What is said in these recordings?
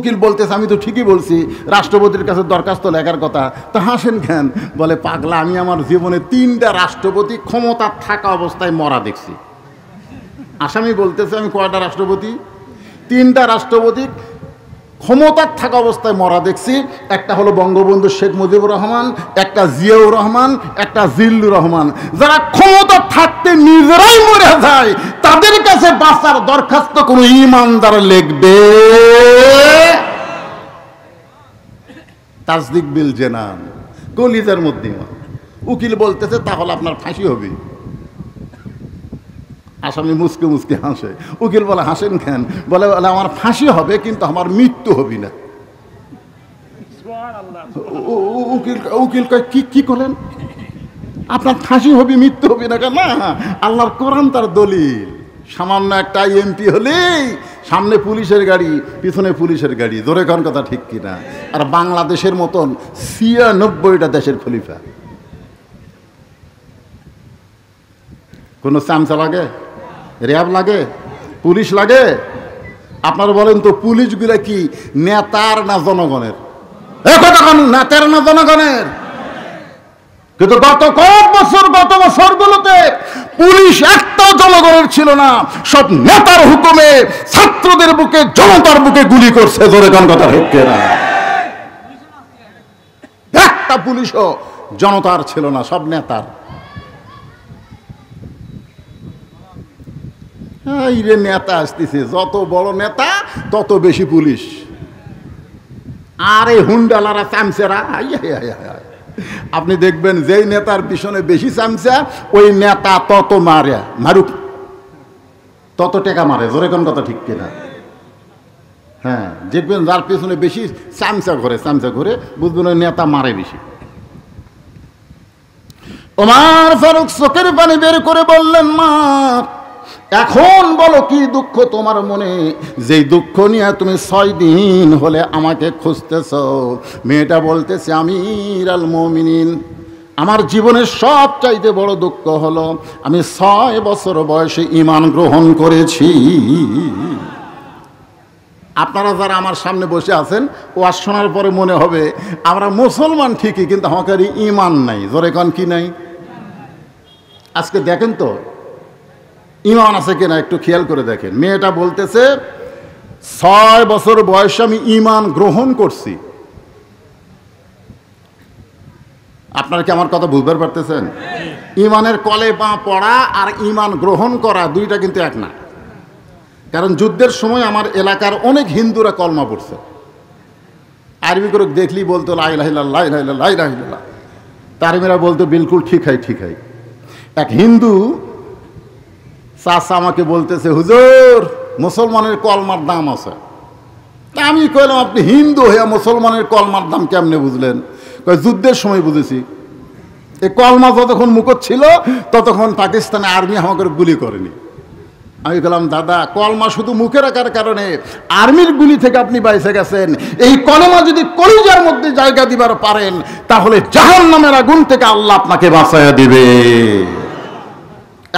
উকিল বলতেছে আমি তো ঠিকই বলছি, রাষ্ট্রপতির কাছে দরখাস্ত লেখার কথা। তা হাসেন কেন? বলে পাগলা, আমি আমার জীবনে 3টা রাষ্ট্রপতি ক্ষমতা থাকা অবস্থায় মরা দেখছি। আসামি বলতেছে আমি কয়টা রাষ্ট্রপতি? 3টা রাষ্ট্রপতি ক্ষমতার থাকা অবস্থায় মরা দেখছি। একটা হলো বঙ্গবন্ধু শেখ মুজিবুর রহমান, একটা জিয়াউর রহমান, একটা জিল্লুর রহমান। যারা ক্ষমতা থাকতে নিজেরাই মরে যায়, তাদের কাছে বাঁচার দরখাস্ত কোন ইমানদার লিখবে? তাসদিক বিল জেনান, কলিজার মধ্যে। উকিল বলতেছে তাহলে আপনার ফাঁসি হবে। আসামি মুসকে মুসকে হাসে। উকিল বলে হাসেন কেন? বলে আমার ফাঁসি হবে কিন্তু আমার মৃত্যু হবে না। উকিল কয় কি করেন? আপনার ফাঁসি হবে মৃত্যু হবে না? কেন? না, আল্লাহর কোরআন তার দলিল। সামান্য একটা এমপি হলেই সামনে পুলিশের গাড়ি, পিছনে পুলিশের গাড়ি। জোরে কোন কথা ঠিক কিনা? আর বাংলাদেশের মতন 96টা দেশের খলিফা। কোনো চামচা লাগে? র্যাব লাগে? পুলিশ লাগে? আপনারা বলেন তো পুলিশগুলা কি নেতার না জনগণের? নেতার না জনগণের? কিন্তু গত বছরগুলোতে পুলিশ একটা জনগণের ছিল না, সব নেতার হুকুমে ছাত্রদের বুকে, জনতার বুকে গুলি করছে। জোরে কোন কথা ঠিক না? একটা পুলিশও জনতার ছিল না, সব নেতার। এই রে নেতা আসতেছে, যত বড় নেতা তত বেশি পুলিশ। আর এই হুন্ডালারা চামচেরা, আপনি দেখবেন যেই নেতার পিছনে বেশি চামচা, ওই নেতা তত মারুক, তত টাকা মারে। জোরে কোন কথা ঠিক কিনা? হ্যাঁ, দেখবেন যার পিছনে বেশি চামচা ঘরে বুঝবেন ওই নেতা মারে বেশি। ওমর ফারুক চোখের পানি বের করে বললেন, মা এখন বলো কি দুঃখ তোমার মনে, যেই দুঃখ নিয়ে তুমি 6 দিন হলে আমাকে খুঁজতেছ? মেয়েটা বলতেছে, আমিরুল মুমিনিন, আমার জীবনের সবচাইতে বড় দুঃখ হলো আমি 6 বছর বয়সে ঈমান গ্রহণ করেছি। আপনারা যারা আমার সামনে বসে আছেন, ওয়াজ শোনার পরে মনে হবে আমরা মুসলমান ঠিকই, কিন্তু আমাদের ঈমান নাই। জোরে কোন কি নাই? আজকে দেখেন তো ঈমান আছে কিনা, একটু খেয়াল করে দেখেন। মেয়েটা বলতেছে 6 বছর বয়সে আমি ঈমান গ্রহণ করছি। আপনারা কি আমার কথা বুঝতে পারতেছেন? ঈমানের কলেমা পড়া আর ঈমান গ্রহণ করা দুইটা কিন্তু এক না। কারণ যুদ্ধের সময় আমার এলাকার অনেক হিন্দুরা কলমা পড়ছে। আরবি করে দেখলি বলতো লা ইলাহা ইল্লাল্লাহ, লা ইলাহা ইল্লাল্লাহ। তারমিরা বলতো বিলকুল ঠিক হয়। এক হিন্দু চাচা আমাকে বলতেছে, হুজুর মুসলমানের কলমার দাম আছে। তা আমি কইলাম, আপনি হিন্দু হয়ে মুসলমানের কলমার দাম কেমনে বুঝলেন? যুদ্ধের সময় বুঝেছি। এই কলমা যতক্ষণ মুখত ছিল ততক্ষণ পাকিস্তানে আর্মি আমাকে গুলি করেনি। আমি বললাম, দাদা কলমা শুধু মুখে রাখার কারণে আর্মির গুলি থেকে আপনি বাইসে গেছেন। এই কলমা যদি কলিজার মধ্যে জায়গা দিবার পারেন, তাহলে জাহান্নামের আগুন থেকে আল্লাহ আপনাকে বাঁচাইয়া দিবে।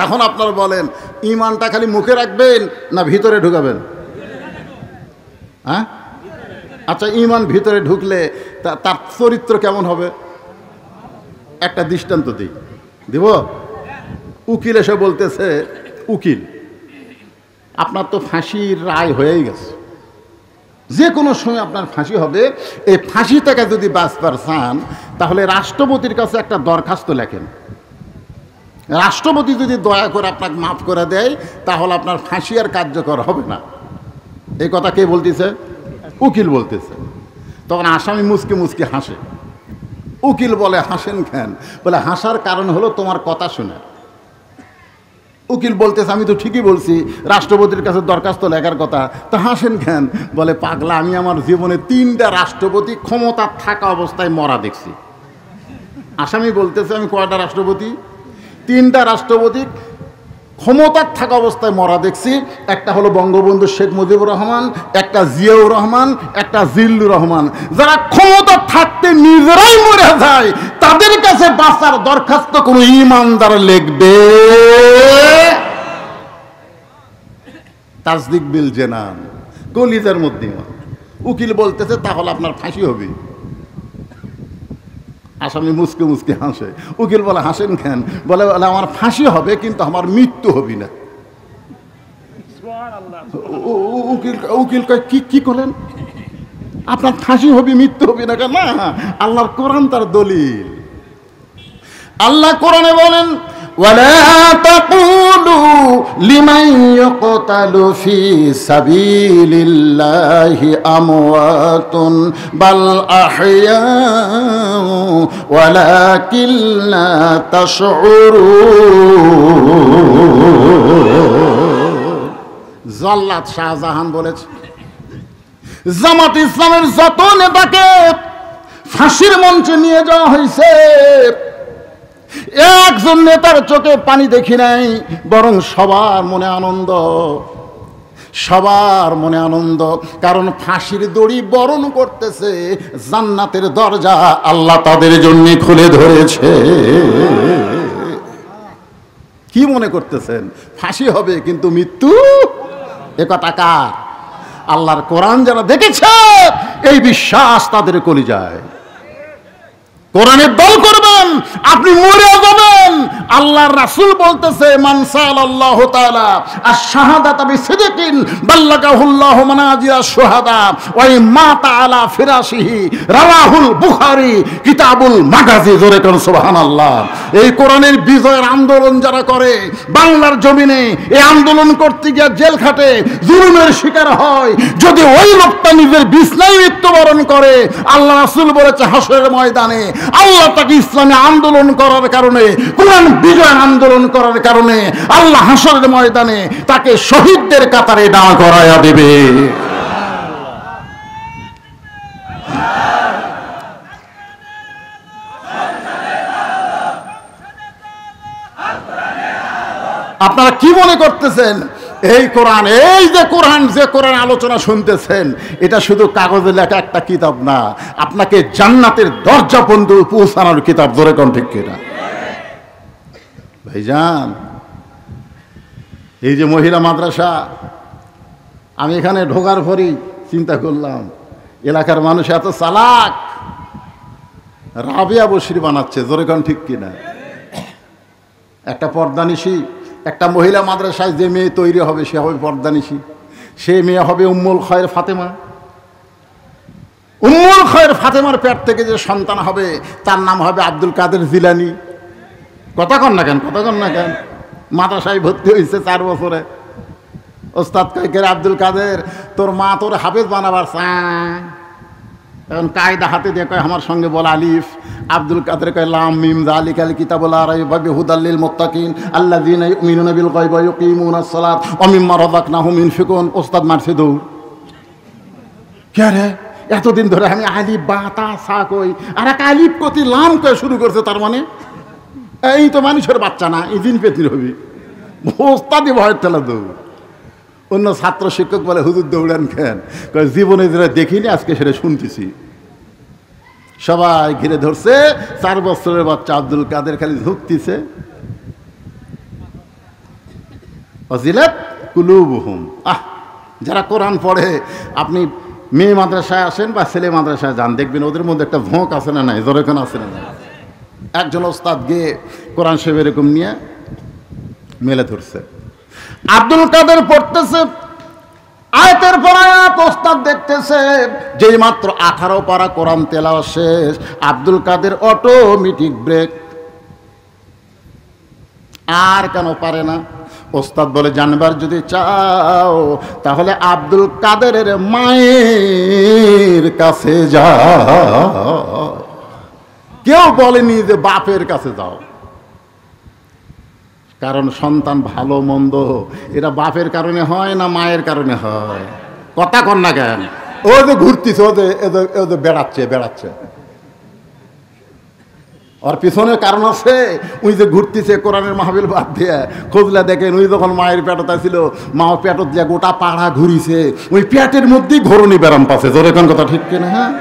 এখন আপনারা বলেন, ঈমানটা খালি মুখে রাখবেন না ভিতরে ঢুকাবেন? হ্যাঁ, আচ্ছা, ঈমান ভিতরে ঢুকলে তার চরিত্র কেমন হবে? একটা দৃষ্টান্ত দিব। উকিল এসে বলতেছে, উকিল আপনার তো ফাঁসির রায় হয়েই গেছে, যে কোনো সময় আপনার ফাঁসি হবে। এই ফাঁসি থেকে যদি বাঁচবার চান, তাহলে রাষ্ট্রপতির কাছে একটা দরখাস্ত লেখেন। রাষ্ট্রপতি যদি দয়া করে আপনাকে মাফ করে দেয়, তাহলে আপনার ফাঁসি আর কার্যকর হবে না। এই কথা কে বলতেছে? উকিল বলতেছে। তখন আসামি মুসকে হাসে। উকিল বলে, হাসেন কেন? বলে হাসার কারণ হলো তোমার কথা শুনে। উকিল বলতেছে, আমি তো ঠিকই বলছি, রাষ্ট্রপতির কাছে দরখাস্ত লেখার কথা। তা হাসেন কেন? বলে পাগলা, আমি আমার জীবনে 3টা রাষ্ট্রপতি ক্ষমতা থাকা অবস্থায় মরা দেখছি। আসামি বলতেছে, আমি কয়টা রাষ্ট্রপতি? 3টা রাষ্ট্রপতি ক্ষমতার থাকা অবস্থায় মরা দেখছি। একটা হলো বঙ্গবন্ধু শেখ মুজিবুর রহমান, একটা জিয়াউর রহমান, একটা জিল্লুর রহমান। যারা ক্ষমতা থাকতে নিজেরাই মরে যায়, তাদের কাছে বাঁচার দরখাস্ত কোন ঈমানদার লিখবে? তাসদিক বিল জেনান, কলিজার মধ্যে। উকিল বলতেছে তাহলে আপনার ফাঁসি হবে। আসামি মুসকে মুসকে হাসে। উকিল বলে হাসেন কেন? বলে আমার ফাঁসি হবে কিন্তু আমার মৃত্যু হবে না। উকিল কয় কি করলেন? আপনার ফাঁসি হবে মৃত্যু হবে না কেন? না, আল্লাহর কোরআন তার দলিল। আল্লাহ কোরআনে বলেন ওয়ালা তাকুলু লিমান ইয়াকতালু ফি সাবিলিল্লাহি আমওয়াতুন বাল আহইয়াউ ওয়ালাকিন লা তাশউরুন। জাল্লাদ শাহজাহান বলেছে জামাত ইসলামের যত নেতাকে ফাঁসির মঞ্চে নিয়ে যাওয়া হয়েছে একজন নেতার চোখে পানি দেখি নাই, বরং সবার মনে আনন্দ, সবার মনে আনন্দ। কারণ ফাঁসির দড়ি বরণ করতেছে, জান্নাতের দরজা আল্লাহ তাদের জন্য খুলে ধরেছে। কি মনে করতেছেন ফাঁসি হবে কিন্তু মৃত্যু? এ কথা কার? আল্লাহর কোরআন যারা দেখেছে এই বিশ্বাস তাদের কলিজায়। কোরআনের দল করবেন আপনি মরে যাবেন। আল্লাহর রাসূল বলতেছে মান সাল্লাল্লাহু তাআলা আশ-শাহাদাতা বিসিদকিন বাল্লাগাহুল্লাহু মানাজিরা শুহাদা ওয়া মাতা আলা ফিরাশিহি রাওয়াহুল বুখারী কিতাবুল মাগাজি। জোরে কোন সুবহানাল্লাহ। এই কোরআনের বিজয়ের আন্দোলন যারা করে বাংলার জমিনে, এই আন্দোলন করতে গিয়ে জেল খাটে, জুলুমের শিকার হয়, যদি ওই লোকটা নিজের বিছনায় মৃত্যুবরণ করে, আল্লাহ রাসূল বলেছে হাসরের ময়দানে আল্লাহ তাকে ইসলামে আন্দোলন করার কারণে, কোরআন বিজয় আন্দোলন করার কারণে আল্লাহ হাসরের ময়দানে তাকে শহীদদের কাতারে দাঁড় করায়া দেবে। আপনারা কি মনে করতেছেন এই কোরআন, এই যে কোরআন আলোচনা শুনতেছেন, এটা শুধু কাগজে লেখা একটা কিতাব না, আপনাকে জান্নাতের দরজা পর্যন্ত পৌঁছানোর কিতাব। ধরে কোন ঠিক কিনা ভাইজান? এই যে মহিলা মাদ্রাসা, আমি এখানে ঢোকার পরই চিন্তা করলাম এলাকার মানুষ এত চালাক, রাবিয়া বশির বানাচ্ছে। জোরে কোন ঠিক কিনা? একটা পর্দানিশী, একটা মহিলা মাদ্রাসায় যে মেয়ে তৈরি হবে সে হবে পর্দানিশী, সে মেয়ে হবে উম্মুল খায়র ফাতেমা। উম্মুল খায়র ফাতেমার পেট থেকে যে সন্তান হবে তার নাম হবে আব্দুল কাদের জিলানী। কথা কন না কেন? মাদ্রাসায় ভর্তি হয়েছে 4 বছরে। ওস্তাদ কয় আব্দুল কাদের তোর মা তোর হাফেজ বানাবার চায়। এখন কায়দা হাতে দিয়ে কয় আমার সঙ্গে বল আলিফ। আব্দুল কাদের কয় লাম মিম যালিকাল কিতাবুল লা রাইবা ফিহি হুদাল লিল মুত্তাকিন আল্লাযীনা ইউমিনুনা বিল গায়বি ওয়া ইউকিমুনাস সালাত ওয়া মিম্মা রাযাকনাহুম ইউনফিকুন। ওস্তাদ মারছে দৌড়। কে রে এতদিন ধরে আমি আলিফ বা তা সা কই, আর এক আলিফ কতি লাম কয় শুরু করছে, তার মানে এই তো মানুষের বাচ্চা না, এই জিন পেতির হবি। ওস্তাদই ভয়ের ঠেলা দৌড়। অন্য ছাত্র শিক্ষক বলে হুজুর দৌড়ান কেন? কয় জীবনে যেটা দেখিনি আজকে সেটা শুনতেছি। সবাই ঘিরে ধরছে, 4 বছরের বাচ্চা আব্দুল কাদের খালি ঝুঁকতেছে। ওয়াজিলাত কুলুবুহুম। যারা কোরআন পড়ে, আপনি মেয়ে মাদ্রাসায় আসেন বা ছেলে মাদ্রাসায় যান, দেখবেন ওদের মধ্যে একটা ঝোঁক আছে না নাই? জোরে কোন আছে না নাই? একজন ওস্তাদ গিয়ে কোরআন শরীফ এরকম নিয়ে মেলে ধরছে, আব্দুল কাদের পড়তেছে আয়াতের পর আয়াত, ওস্তাদ দেখতেছে। যেই মাত্র 18 পারা কোরআন তেলাওয়াত শেষ, আব্দুল কাদের অটোমেটিক ব্রেক। আর কেন পারে না? ওস্তাদ বলে জানবার যদি চাও তাহলে আব্দুল কাদেরের মায়ের কাছে যাও। কেউ বলেনি যে বাপের কাছে যাও, কারণ সন্তান ভালো মন্দ এটা বাপের কারণে হয় না মায়ের কারণে হয়? কথা কন না কেন? ও যে ঘুরতেছে, ও যে বেড়াচ্ছে, ওর পিছনে কারণ আছে। ওই যে ঘুরতেছে কোরআনের মাহফিল বাদ দিয়ে, খোঁজলা দেখেন ওই যখন মায়ের পেটতা ছিল, মা পেটত দিয়ে গোটা পাড়া ঘুরিছে, ওই পেটের মধ্যেই ঘরণী ব্যারাম পাচ্ছে। জোরে কোন কথা ঠিক কিনা? হ্যাঁ,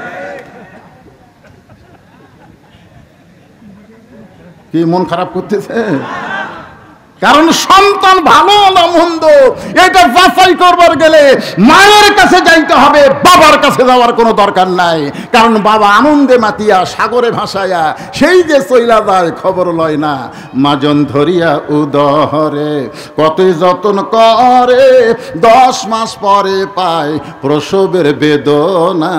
কি মন খারাপ করতেছে? কারণ সন্তান ভালো না মন্দ এটা যাচাই করবার গেলে মায়ের কাছে যাইতে হবে, বাবার কাছে যাওয়ার কোনো দরকার নাই। কারণ বাবা আনন্দে মাতিয়া সাগরে ভাসাইয়া সেই যে চইলা যায় খবর লয় না। মাজন ধরিয়া উদরে কতই যতন করে, 10 মাস পরে পায় প্রসবের বেদনা।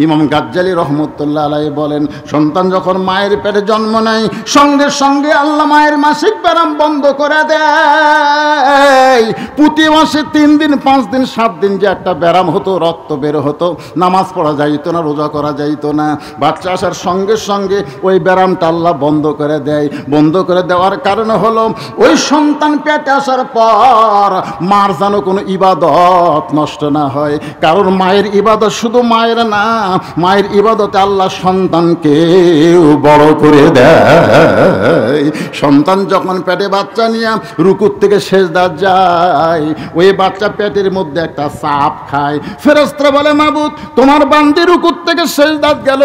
ইমাম গাজ্জালী রহমতুল্লাহ আলাইহি বলেন, সন্তান যখন মায়ের পেটে জন্ম নেয় সঙ্গে সঙ্গে আল্লাহ মায়ের মাসিক ব্যারাম বন্ধ করে দেয়। প্রতি মাসে 3 দিন 5 দিন 7 দিন যে একটা ব্যারাম হতো, রক্ত বের হতো, নামাজ পড়া যাইতো না, রোজা করা যাইতো না, বাচ্চা আসার সঙ্গে সঙ্গে ওই ব্যারামটা আল্লাহ বন্ধ করে দেয়। বন্ধ করে দেওয়ার কারণে হলো ওই সন্তান পেটে আসার পর মার যেন কোনো ইবাদত নষ্ট না হয়। কারণ মায়ের ইবাদত শুধু মায়ের না, মায়ের ইবাদতে আল্লাহ সন্তানকে বড় করে দেয়। সন্তান যখন পেটে বাচ্চা নিয়ে রুকুর থেকে সেজদা যায়, ওই বাচ্চা পেটের মধ্যে একটা চাপ খায়। ফেরেশতারা বলে, মাবুদ তোমার বান্দি রুকুর থেকে সেজদাত গেল,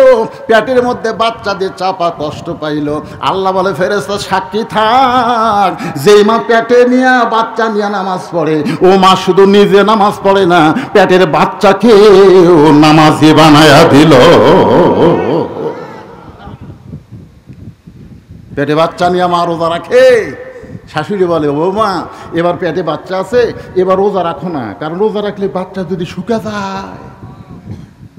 পেটের মধ্যে বাচ্চা দিয়ে চাপা কষ্ট পাইল। আল্লাহ বলে, ফেরেশতা সাক্ষী থাক, যেই মা পেটে নিয়ে বাচ্চা নিয়ে নামাজ পড়ে, ও মা শুধু নিজে নামাজ পড়ে না, পেটের বাচ্চাকে নামাজি বানায়া দিল। পেটে বাচ্চা নিয়ে মা রোজা রাখে। শাশুড়ি বলে, ও মা এবার পেটে বাচ্চা আছে, এবার রোজা রাখো না, কারণ রোজা রাখলে বাচ্চা যদি শুকা যায়।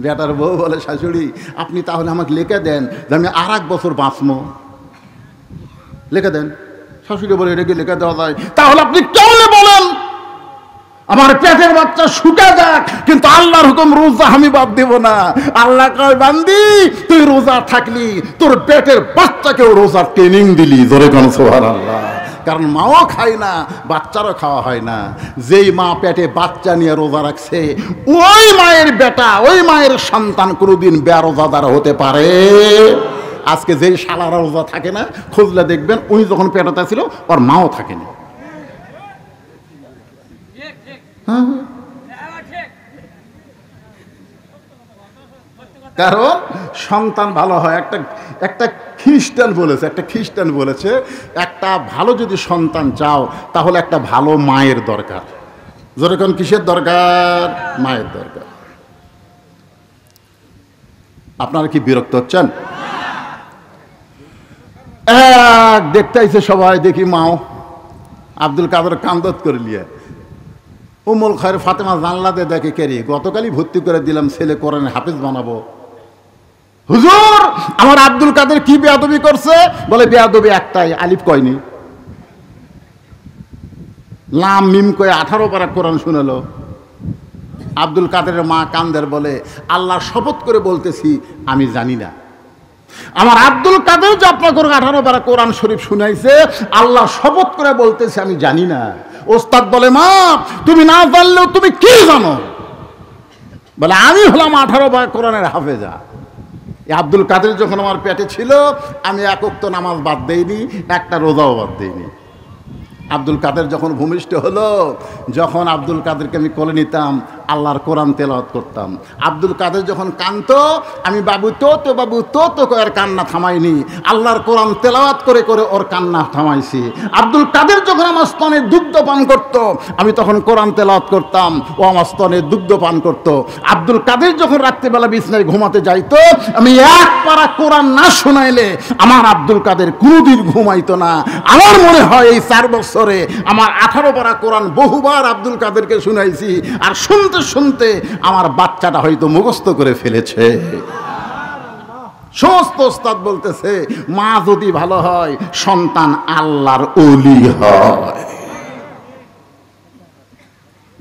বেটার বউ বলে, শাশুড়ি আপনি তাহলে আমাকে লিখে দেন যে আমি আর 1 বছর বাঁচবো, লিখে দেন। শাশুড়ি বলে, এটা কি লিখে দেওয়া যায়? তাহলে আপনি কেমনে বলেন আমার পেটের বাচ্চা শুকা যাক, কিন্তু আল্লাহর হুকুম রোজা আমি বাদ দেব না। আল্লাহ কয়, বান্দি তুই রোজা থাকলি, তোর পেটের বাচ্চাকেও রোজার ট্রেনিং দিলি। জোরে কোন সুবহানাল্লাহ। কারণ মাও খায় না, বাচ্চারও খাওয়া হয় না। যেই মা পেটে বাচ্চা নিয়ে রোজা রাখছে, ওই মায়ের বেটা, ওই মায়ের সন্তান কোনোদিন বেরোজাদার হতে পারে। আজকে যেই শালারা রোজা থাকে না, খুঁজলে দেখবেন উনি যখন পেটাতে ছিল ওর মাও থাকেনি। কারণ সন্তান ভালো হয়। একটা খ্রিস্টান বলেছে একটা ভালো যদি সন্তান চাও তাহলে একটা ভালো মায়ের দরকার। যেরকম কিসের দরকার? মায়ের দরকার। আপনারা কি বিরক্ত হচ্ছেন? দেখতে আইছে সবাই, দেখি মাও আব্দুল কাদের কান্দত করে লিয়ে উম্মুল খায়ের ফাতেমা জানলাতে দেখে, কেরি গতকালই ভর্তি করে দিলাম, ছেলে কোরআনে হাফেজ বানাবো। হুজুর আমার আব্দুল কাদের কি বেয়াদবি করছে? বলে, বেয়াদবি একটাই, আলিফ কয়নি, লাম মিম কয়ে 18 পারা কোরআন শুনালো। আব্দুল কাদেরের মা কান্দের বলে, আল্লাহ শপথ করে বলতেছি আমি জানি না। আমার আব্দুল কাদের যে আপনাকে 18 পারা কোরআন শরীফ শুনাইছে, আল্লাহ শপথ করে বলতেছে আমি জানি না। ওস্তাদ বলে, মা তুমি না জানলেও তুমি কি জানো? বলে, আমি হলাম 18 পারা কোরআনের হাফেজা। আব্দুল কাদের যখন আমার পেটে ছিল, আমি 1 ওয়াক্ত নামাজ বাদ দেইনি, একটা রোজাও বাদ দেইনি। আব্দুল কাদের যখন ভূমিষ্ঠ হলো, যখন আব্দুল কাদেরকে আমি কোলে নিতাম, আল্লাহর কোরআন তেলাওয়াত করতাম। আব্দুল কাদের যখন কাঁদতো, আমি বাবু তো এর কান্না থামাইনি, আল্লাহর কোরআন তেলাওয়াত করে করে ওর কান্না থামাইছি। আব্দুল কাদের যখন আমার স্তনে দুগ্ধ পান করত, আমি তখন কোরআন তেলাওয়াত করতাম, ও আমার স্তনে দুগ্ধ পান করত। আব্দুল কাদের যখন রাত্রিবেলা বিছানায় ঘুমাতে যাইতো, আমি 1 পারা কোরআন না শোনাইলে আমার আব্দুল কাদের কোনোদিন ঘুমাইতো না। আমার মনে হয় এই 4 বছরে আমার 18 পারা কোরআন বহুবার আব্দুল কাদেরকে শুনাইছি, আর শুনতে শুনতে আমার বাচ্চাটা হয়তো মুখস্থ করে ফেলেছে। সমস্ত ওস্তাদ বলতেছে, মা যদি ভালো হয় সন্তান আল্লাহর ওলি হয়।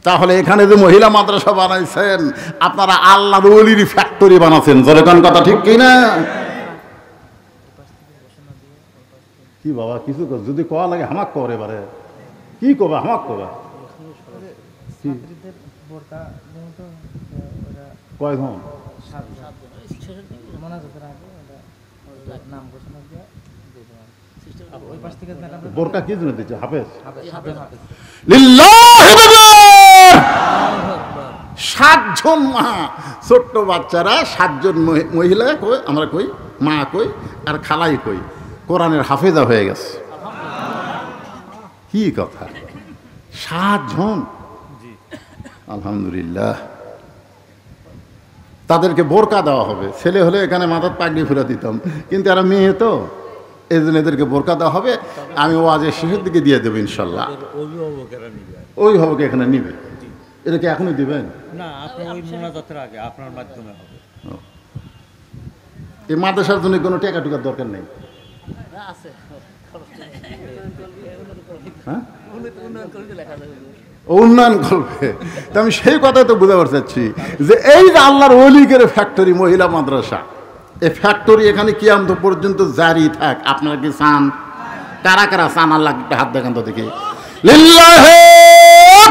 তাহলে এখানে যে মহিলা মাদ্রাসা বানাইছেন, আপনারা আল্লাহর ওলির ফ্যাক্টরি বানাচ্ছেন। যেরকম কথা ঠিক কিনা? কি বাবা কিছু যদি কোয়া লাগে হামাক করে, এবারে কি কবা হামাক কবা? কয়জন? বোরকা কি জন্য দিচ্ছে? হাফেজ। 7 জন মা, ছোট্ট বাচ্চারা 7 জন মহিলা কই, আমরা কই মা কই, আর খালাই কই, কোরআনের হাফেজা হয়ে গেছে। কি কথা, 7 জন, আলহামদুলিল্লাহ। তাদেরকে বোরকা দেওয়া হবে, ছেলে হলে এখানে মাথার পাগড়ি ফুরা দিতাম, কিন্তু এরা মেয়ে তো, এই জন্য এদেরকে বোরকা দেওয়া হবে। আমি ওয়াজের শেষের দিকে দিয়ে দেবো ইনশাল্লাহ। অভিভাবক এখানে নিবে, এটাকে এখনই দিবেন না? আপনার ওই মোনাজাতের আগে আপনার মাধ্যমে হবে। এই মাদ্রাসার জন্য কোনো টাকা টুকার দরকার নেই। হ্যাঁ, উন্নয়ন করবে। তো আমি সেই কথাই তো বুঝাবার চাচ্ছি যে এই যে আল্লাহর ওলিগের ফ্যাক্টরি মহিলা মাদ্রাসা, এই ফ্যাক্টরি এখানে কিয়ামত পর্যন্ত জারি থাক। আপনারা কি চান? কারা কারা চান? আল্লাহ একটা হাত দেখান তো দেখি। লিল্লাহি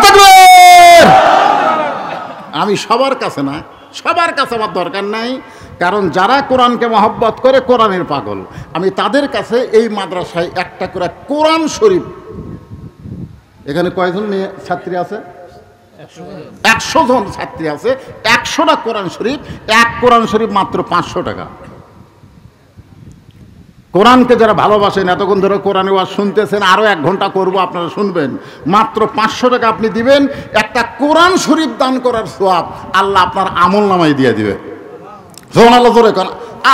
তাকবীর। আমি সবার কাছে না, সবার কাছে আমার দরকার নাই, কারণ যারা কোরআনকে মহব্বত করে, কোরআনের পাগল, আমি তাদের কাছে এই মাদ্রাসায় একটা করে কোরআন শরীফ। এখানে কয়জন মেয়ে ছাত্রী আছে? 100 জন ছাত্রী আছে। 100টা কোরআন শরীফ, এক কোরআন শরীফ মাত্র 500 টাকা। কোরআনকে যারা ভালোবাসেন, এতক্ষণ ধরে কোরআনে ওয়াজ শুনতেছেন, আরও 1 ঘন্টা করব, আপনারা শুনবেন। মাত্র 500 টাকা আপনি দিবেন, একটা কোরআন শরীফ দান করার সওয়াব আল্লাহ আপনার আমল নামায় দিয়ে দিবে। সুবহানাল্লাহ জোরে কোন,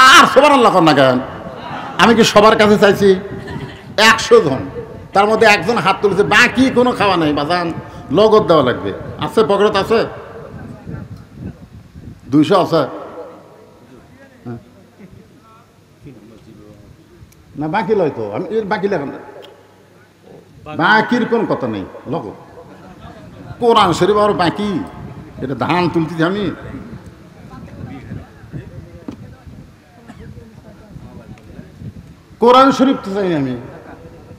আর সুবহানাল্লাহ কোন না কেন? আমি কি সবার কাছে চাইছি? 100 জন, তার মধ্যে 1 জন হাত তুলেছে, বাকি কোনো খাওয়া নেই। বাজান লগত দেওয়া লাগবে। আছে পকেট আছে? 200 আছে না? বাকি লয় তো, আমি এর বাকি লেখেন, বাকির কোন কথা নেই। লগত কোরআন শরীফ আর বাকি, এটা ধান তুলতেছি আমি। কোরআন শরীফ তো চাই আমি,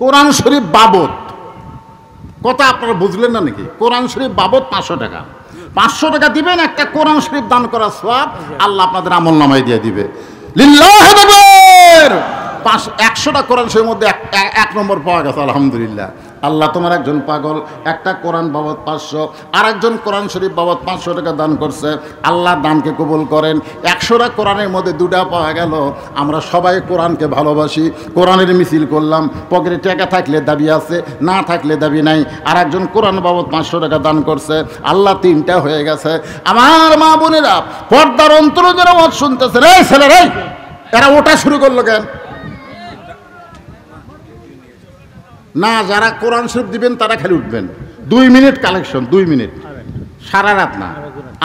কোরআন শরীফ বাবদ কথা আপনারা বুঝলেন না নাকি? কোরআন শরীফ বাবদ 500 টাকা। 500 টাকা দিবেন, একটা কোরআন শরীফ দান করার সওয়াব আল্লাহ আপনাদের আমল নামায় দিয়ে দিবে। লিল্লাহি তাকবীর। 100টা কোরআন শরীফের মধ্যে 1 নম্বর পাওয়া গেছে, আলহামদুলিল্লাহ। আল্লাহ তোমার একজন পাগল, একটা কোরআন বাবদ 500, আর একজন কোরআন শরীফ বাবদ 500 টাকা দান করছে। আল্লাহ দানকে কবুল করেন। 100টা কোরআনের মধ্যে 2টা পাওয়া গেল। আমরা সবাই কোরআনকে ভালোবাসি, কোরআনের মিছিল করলাম। পকেটে টাকা থাকলে দাবি আছে, না থাকলে দাবি নাই। আর একজন কোরআন বাবদ 500 টাকা দান করছে। আল্লাহ 3টা হয়ে গেছে। আমার মা বোনেরা, পর্দার অন্তরে যারা ওয়াজ শুনতেছে, রে ছেলেরা, এরা ওটা শুরু করলো কেন? না, যারা কোরআন শরীফ দিবেন তারা খালি উঠবেন। 2 মিনিট কালেকশন, 2 মিনিট, সারা রাত না।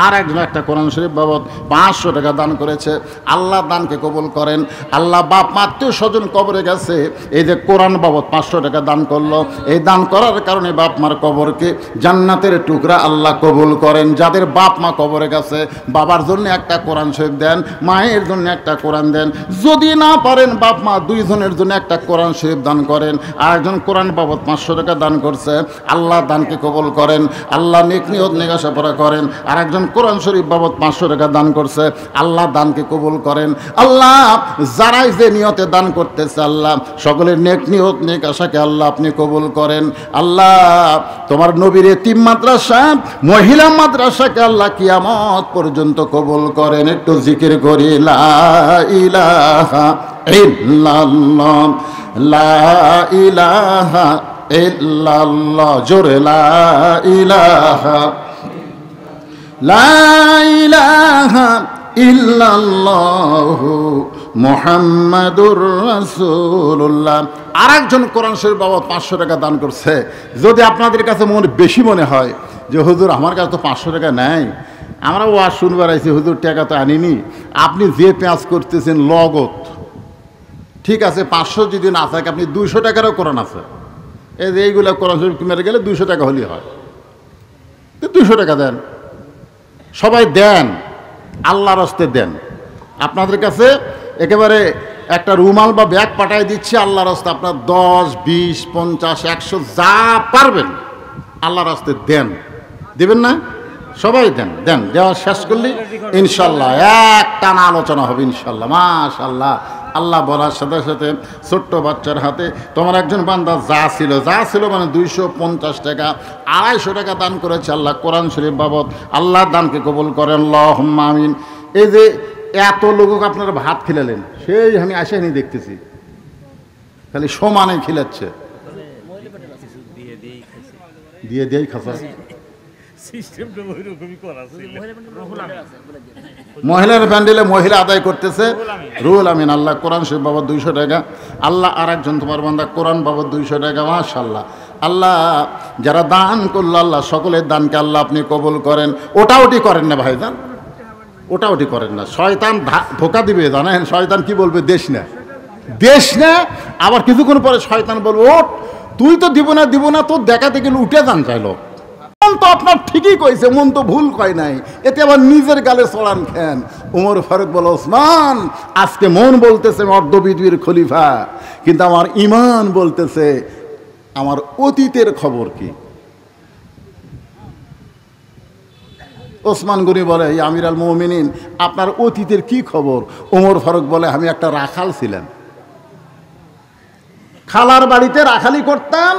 আর একজন একটা কোরআন শরীফ বাবদ 500 টাকা দান করেছে। আল্লাহ দানকে কবুল করেন। আল্লাহ বাপ মা আত্মীয় স্বজন কবরে গেছে, এই যে কোরআন বাবদ 500 টাকা দান করলো, এই দান করার কারণে বাপ মার কবরকে জান্নাতের টুকরা আল্লাহ কবুল করেন। যাদের বাপ মা কবরে গেছে, বাবার জন্য একটা কোরআন শরীফ দেন, মায়ের জন্য একটা কোরআন দেন। যদি না পারেন বাপ মা 2 জনের জন্য একটা কোরআন শরীফ দান করেন। আর একজন কোরআন বাবদ 500 টাকা দান করছে, আল্লাহ দানকে কবুল করেন। আল্লাহ নেক নিয়ত নেগাশা পড়া করেন। আর একজন কোরআন শরীফ বাবদ 500 টাকা দান করছে, আল্লাহ দানকে কবুল করেন। আল্লাহ যারাই যে নিয়তে দান করতেছে, আল্লাহ সকলের নেক নিয়ত নেক আশাকে আল্লাহ আপনি কবুল করেন। আল্লাহ তোমার নবীর এতিম মাদ্রাসা, মহিলা মাদ্রাসাকে আল্লাহ কিয়ামত পর্যন্ত কবুল করেন। একটু জিকির করি, লা ইলাহা ইল্লাল্লাহ, লা ইলাহা ইল্লাল্লাহ, জোরে লা ইলাহা, লা ইলাহা ইল্লাল্লাহু মুহাম্মাদুর রাসূলুল্লাহ। আর একজন কোরআন শরীফ বাবদ 500 টাকা দান করছে। যদি আপনাদের কাছে বেশি মনে হয় যে হুজুর আমার কাছে তো 500 টাকা নেই, আমরা ওয়াজ শুনবার আইছি, হুজুর টাকা তো আনিনি, আপনি যে পেঁয়াজ করতেছেন লগত, ঠিক আছে 500 যদি না থাকে, আপনি 200 টাকারও কোরআন আছে, এই যে এইগুলো কোরআন শরীফ মেরে গেলে 200 টাকা হলেই হয়, 200 টাকা দেন, সবাই দেন, আল্লাহর রাস্তে দেন। আপনাদের কাছে একেবারে একটা রুমাল বা ব্যাগ পাঠিয়ে দিচ্ছি, আল্লাহর রাস্তে আপনার 10, 20, 50, 100 যা পারবেন আল্লাহর রাস্তে দেন। দিবেন না? সবাই দেন, দেন। দেওয়া শেষ করলেই ইনশাল্লাহ একটা না আলোচনা হবে ইনশাল্লাহ, মাশাআল্লাহ। আল্লাহ বলার সাথে সাথে ছোট্ট বাচ্চার হাতে তোমার একজন বান্দা যা ছিল মানে 250 টাকা, 250 টাকা দান করেছে আল্লাহ কোরআন শরীফ বাবদ। আল্লাহ দানকে কবুল করেন, আল্লাহুম্মা আমিন। এই যে এত লোক আপনারা ভাত খিলালেন, সেই আমি আসেনি দেখতেছি, খালি সমানে খিলাচ্ছে। দিয়ে দেই খাসা সিস্টেমটা ওইরকমই করা ছিল। মহিলার প্যান্ডেলে মহিলা আদায় করতেছে রুহুল আমিন। আল্লাহ কোরআন শরীফ বাবদ 200 টাকা। আল্লাহ আর একজন তোমার বান্দা কোরআন বাবদ 200 টাকা। মাশাআল্লাহ। আল্লাহ যারা দান করলো আল্লাহ সকলের দানকে আল্লাহ আপনি কবুল করেন। ওটি করেন না ভাইজান, ওটি করেন না। শয়তান ধোকা দিবে জানেন। শয়তান কি বলবে? দেশ না, দেশ না। আবার কিছুক্ষণ পরে শয়তান বলবে ওট, তুই তো দিব না তোর দেখাতে গেলে উঠে যান চাইলো। মন তো আপনার ঠিকই কইছে, মন তো ভুল কয় নাই, এতে আবার নিজের গালে চড়ান খেন। ওমর ফারুক বলে ওসমান আজকে মন বলতেছে অর্ধপৃথিবীর খলিফা, কিন্তু আমার ঈমান বলতেছে আমার অতীতের খবর কি। ওসমান গনি বলে আমির আল মুমিনিন আপনার অতীতের কি খবর? ওমর ফারুক বলে আমি একটা রাখাল ছিলাম, খালার বাড়িতে রাখালি করতাম।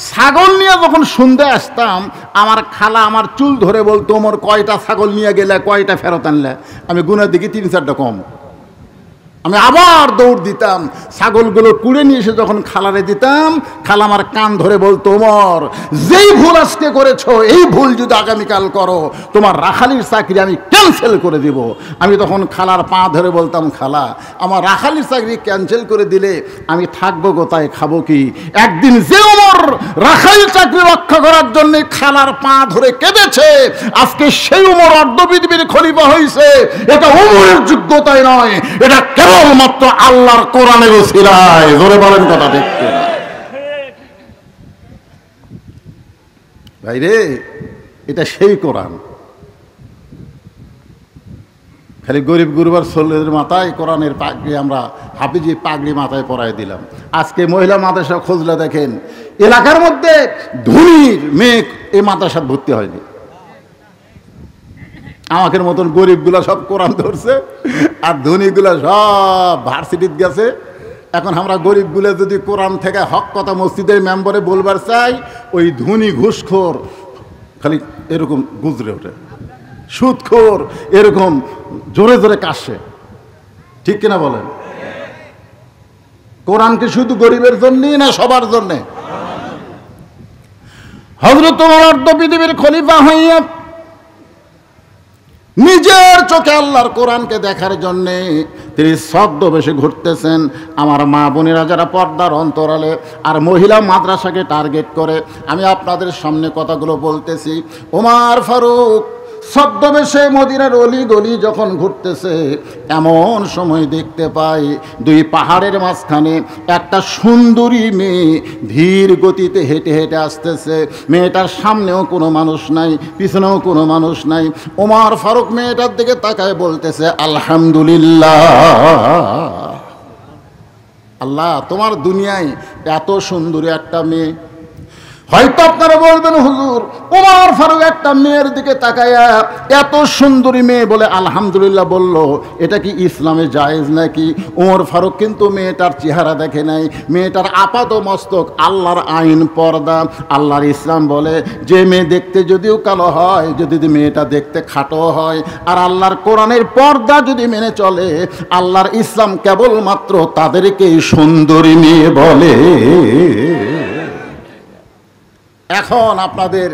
ছাগল নিয়ে যখন সন্ধ্যায় আসতাম আমার খালা আমার চুল ধরে বলতো ওমর কয়টা ছাগল নিয়ে গেলে, কয়টা ফেরত আনলে? আমি গুনা দেখি 3-4টা কম। আমি আবার দৌড় দিতাম, ছাগলগুলো কুড়ে নিয়ে এসে যখন খালারে দিতাম, খালা আমার কান ধরে বলতো ওমর যেই ভুল আজকে করেছো এই ভুল যদি আগামীকাল করো তোমার রাখালির চাকরি আমি ক্যান্সেল করে দিব। আমি তখন খালার পা ধরে বলতাম খালা আমার রাখালির চাকরি ক্যান্সেল করে দিলে আমি থাকবো কোথায়, খাবো কি? একদিন যে ওমর রাখালির চাকরি রক্ষা করার জন্য খালার পা ধরে কেঁদেছে, আজকে সেই ওমর অর্ধপৃথিবীর খলিফা হয়েছে। এটা ওমরের যোগ্যতায় নয়, এটা কেবলমাত্র আল্লাহর কোরআনের ওসিলায়। জোরে বলেন কথা ঠিক কিনা? ভাই রে এটা সেই কোরআন। খালি গরিব গুরুবার ছোলের মাথায় কোরআনের পাগড়ি আমরা হাফিজি পাগড়ি মাথায় পরাই দিলাম। আজকে মহিলা মাদ্রাসা খুঁজলে দেখেন এলাকার মধ্যে ধনীর মেয়ে এই মাদ্রাসায় ভর্তি হয়নি। আমাদের মতন গরিবগুলা সব কোরআন ধরছে আর ধনীগুলা সব ভার্সিটিতে গেছে। এখন আমরা গরিবগুলা যদি কোরআন থেকে হক কথা মসজিদের মেম্বারে বলবার চাই, ওই ধনী ঘুষখোর খালি এরকম গুজরে ওঠে, সুদখোর এরকম জোরে জোরে কাশে। ঠিক কিনা বলেন? কোরআন কি শুধু গরিবের জন্যই না সবার জন্যে? হযরত ওমর অর্ধপৃথিবীর খলিফা হইয়া নিজের চোখে আল্লাহর কোরআনকে দেখার জন্যে তিনি ছদ্মবেশে ঘুরতেছেন। আমার মা বোনেরা যারা পর্দার অন্তরালে আর মহিলা মাদ্রাসাকে টার্গেট করে আমি আপনাদের সামনে কথাগুলো বলতেছি। ওমর ফারুক ছদ্মবেশে মদিনার অলি গলি যখন ঘুরতেছে এমন সময় দেখতে পাই দুই পাহাড়ের মাঝখানে একটা সুন্দরী মেয়ে ধীর গতিতে হেঁটে হেঁটে আসতেছে। মেয়েটার সামনেও কোনো মানুষ নাই, পিছনেও কোনো মানুষ নাই। ওমর ফারুক মেয়েটার দিকে তাকায় বলতেছে আলহামদুলিল্লাহ, আল্লাহ তোমার দুনিয়ায় এত সুন্দরী একটা মেয়ে। হয়তো আপনারা বলবেন হুজুর ওমর ফারুক একটা মেয়ের দিকে তাকায়া এত সুন্দরী মেয়ে বলে আলহামদুলিল্লাহ বলল, এটা কি ইসলামে জায়েজ নাকি? ওমর ফারুক কিন্তু মেয়েটার চেহারা দেখে নাই, মেয়েটার আপাত মস্তক আল্লাহর আইন পর্দা। আল্লাহর ইসলাম বলে যে মেয়ে দেখতে যদিও কালো হয়, যদি মেয়েটা দেখতে খাটো হয়, আর আল্লাহর কোরআনের পর্দা যদি মেনে চলে, আল্লাহর ইসলাম কেবলমাত্র তাদেরকেই সুন্দরী মেয়ে বলে। এখন আপনাদের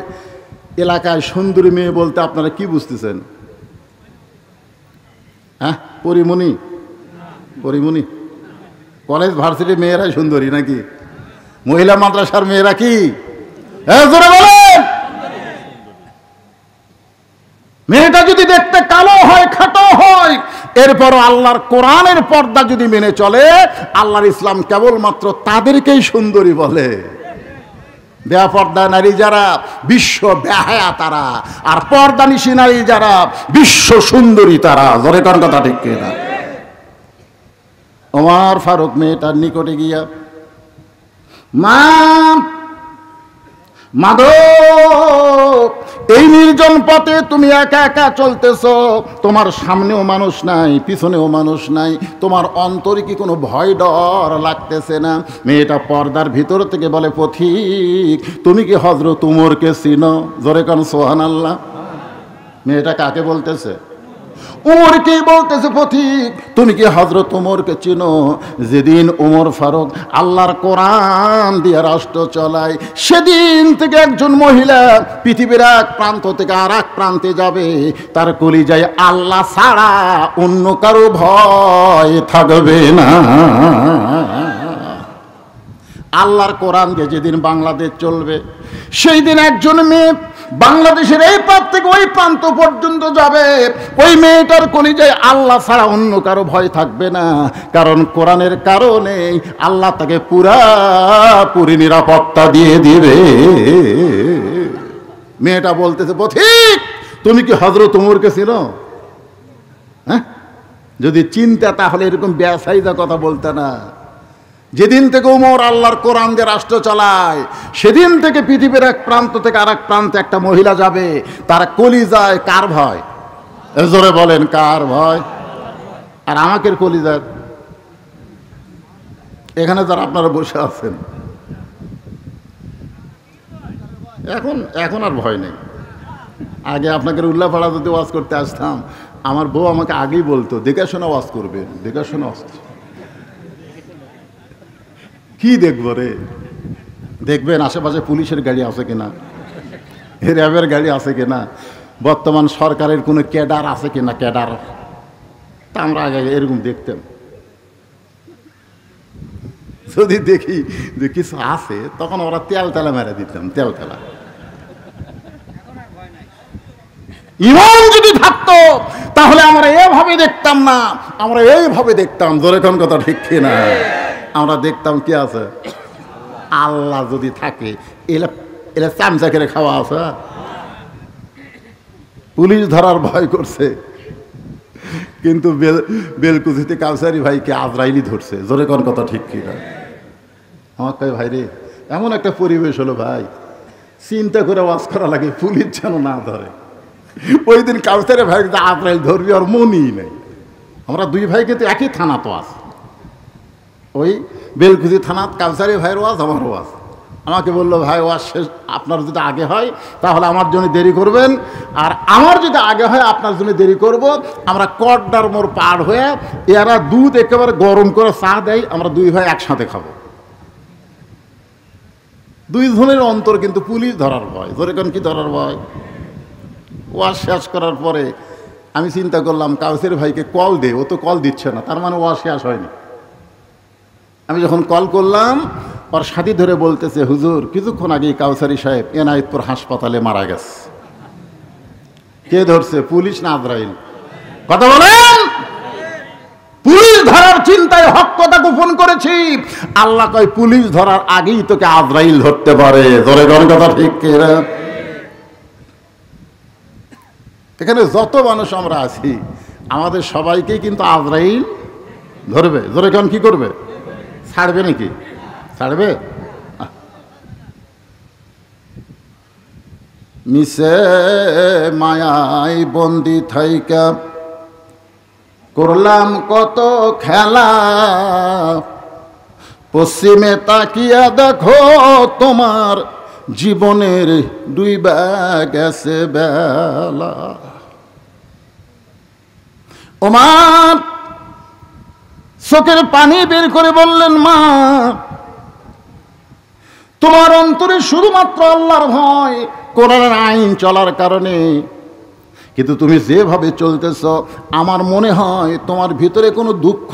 এলাকায় সুন্দরী মেয়ে বলতে আপনারা কি বুঝতেছেন? হ্যাঁ, পরিমণি, পরিমণি কলেজ ভার্সিটি মেয়েরাই সুন্দরী নাকি? মহিলা মাদ্রাসার মেয়েরা কি? জোরে বলেন। মেয়েটা যদি দেখতে কালো হয়, খাটো হয়, এরপরও আল্লাহর কোরআনের পর্দা যদি মেনে চলে, আল্লাহর ইসলাম কেবলমাত্র তাদেরকেই সুন্দরী বলে। বেপর্দা নারী যারা বিশ্ব বেহায়া তারা, আর পর্দানিশী নারী যারা বিশ্ব সুন্দরী তারা। জোরে কোন কথা ঠিক কিনা? ওমর ফারুক মেয়েটার নিকটে গিয়া মা মাধব এই নির্জন পথে তুমি একা একা চলতেছো, তোমার সামনেও মানুষ নাই, পিছনেও মানুষ নাই, তোমার অন্তরে কি কোনো ভয় ডর লাগতেছে না? মেয়েটা পর্দার ভিতর থেকে বলে পথিক তুমি কি হযরত উমরকে চিনো? জোরে কান সুবহানাল্লাহ। মেয়েটা কাকে বলতেছে? উমরকে বলতেছে, পথিক তুমি কি হযরত উমরকে চিনো? যেদিন উমর ফারুক আল্লাহর কোরআন দিয়ে রাষ্ট্র চালায়, সেদিন থেকে একজন মহিলা পৃথিবীর এক প্রান্ত থেকে আর এক প্রান্তে যাবে, তার কলিজায় আল্লাহ ছাড়া অন্য কারো ভয় থাকবে না। আল্লাহর কোরআন দিয়ে যেদিন বাংলাদেশ চলবে, সেই দিন একজন মেয়ে বাংলাদেশের এই প্রান্ত থেকে ওই প্রান্ত পর্যন্ত যাবে, ওই মেয়েটার কলিজায় আল্লাহ ছাড়া অন্য কারো ভয় থাকবে না, কারণ কোরআনের কারণে আল্লাহ তাকে পুরাপুরি নিরাপত্তা দিয়ে দিবে। মেয়েটা বলতেছে, পথিক তুমি কি হযরত উমরকে চিনো? হ্যাঁ, যদি চিন্তা তাহলে এরকম বেসাইদা কথা বলতে না। যেদিন থেকে উমর আল্লাহর কোরআন দিয়ে রাষ্ট্র চালায়, সেদিন থেকে পৃথিবীর এক প্রান্ত থেকে আর এক প্রান্তে একটা মহিলা যাবে, তার কলিজায় কার ভয়? জোরে বলেন, কার ভয়? আর আমাকে কলিজার এখানে যারা আপনারা বসে আছেন, এখন আর ভয় নেই। আগে আপনাকে উল্লাপাড়া যদি ওয়াজ করতে আসতাম, আমার বউ আমাকে আগেই বলতো, দেখে শোনা ওয়াজ করবেন, দেখে শোনা ওয়াজ। কি দেখবো রে? দেখবেন আশেপাশে পুলিশের গাড়ি আছে কিনা, র্যাবের গাড়ি আছে কিনা, বর্তমান সরকারের কোনো ক্যাডার আছে কিনা, ক্যাডার। তা আমরা আগে এরকম দেখতাম। যদি দেখি যে কিছু আছে, তখন ওরা তেলা মেরে দিতাম, তেলা। ইমান যদি থাকতো তাহলে আমরা এভাবে দেখতাম না, আমরা এইভাবে দেখতাম। জোরে কোন কথা ঠিক কিনা? আমরা দেখতাম কি আছে, আল্লাহ যদি থাকে, এলা চামচা করে খাওয়া আছে। পুলিশ ধরার ভয় করছে, কিন্তু বেলকুচিতে কাউসারি ভাইকে আজরাইলি ধরছে। জোরে কোন কথা ঠিক কিনা? আমার কয়, ভাই রে, এমন একটা পরিবেশ হলো ভাই, চিন্তা করে ওয়াজ করা লাগে, পুলিশ যেন না ধরে। ওই দিন কাউসারি ভাই আজরাইল ধরবি আর মনই নেই। আমরা দুই ভাই কিন্তু একই থানা তো আছে, ওই বেলকুচি থানাত কাউসারি ভাইয়ের ওয়াজ, আমার ওয়াজ। আমাকে বললো, ভাই ওয়াজ শেষ, আপনার যদি আগে হয় তাহলে আমার জন্য দেরি করবেন, আর আমার যদি আগে হয় আপনার জন্য দেরি করব। আমরা কড্ডার মোড় পার হয়ে এরা দুধ একেবারে গরম করে চা দেয়, আমরা দুই ভাই একসাথে খাবো। দুই জনের অন্তর কিন্তু পুলিশ ধরার ভয়। ধরে কোন কি ধরার ভয়? ওয়াজ শেষ করার পরে আমি চিন্তা করলাম, কাউসারি ভাইকে কল দে, ও তো কল দিচ্ছে না, তার মানে ওয়াজ শেষ হয়নি। আমি যখন কল করলাম, ওর সাথী ধরে বলতেছে, হুজুর কিছুক্ষণ আগে কাউসারি সাহেব এনায়েতপুর হাসপাতালে মারা গেছে। কে ধরছে, পুলিশ না আজরাইল? কথা বলেন। পুলিশ ধরার চিন্তায় হক কথা গোপন করেছি। আল্লাহ কয়, পুলিশ ধরার আগেই তোকে আজরাইল ধরতে পারে। ধরে কোন কথা ঠিক কিনা? এখানে যত মানুষ আমরা আছি, আমাদের সবাইকেই কিন্তু আজরাইল ধরবে। ধরে কোন কি করবে? ছাড়বে নাকি? ছাড়বে? মিশে মায়ায় বন্দি থাইকা করলাম কত খেলা, পশ্চিমে তাকিয়া দেখো তোমার জীবনের ডুইবা গেছে বেলা। ওমার চোখের পানি বের করে বললেন, মা তোমার অন্তরে শুধুমাত্র আল্লাহর ভয়, কোরআনের আইন চলার কারণে, কিন্তু তুমি যেভাবে চলতেছ আমার মনে হয় তোমার ভিতরে কোনো দুঃখ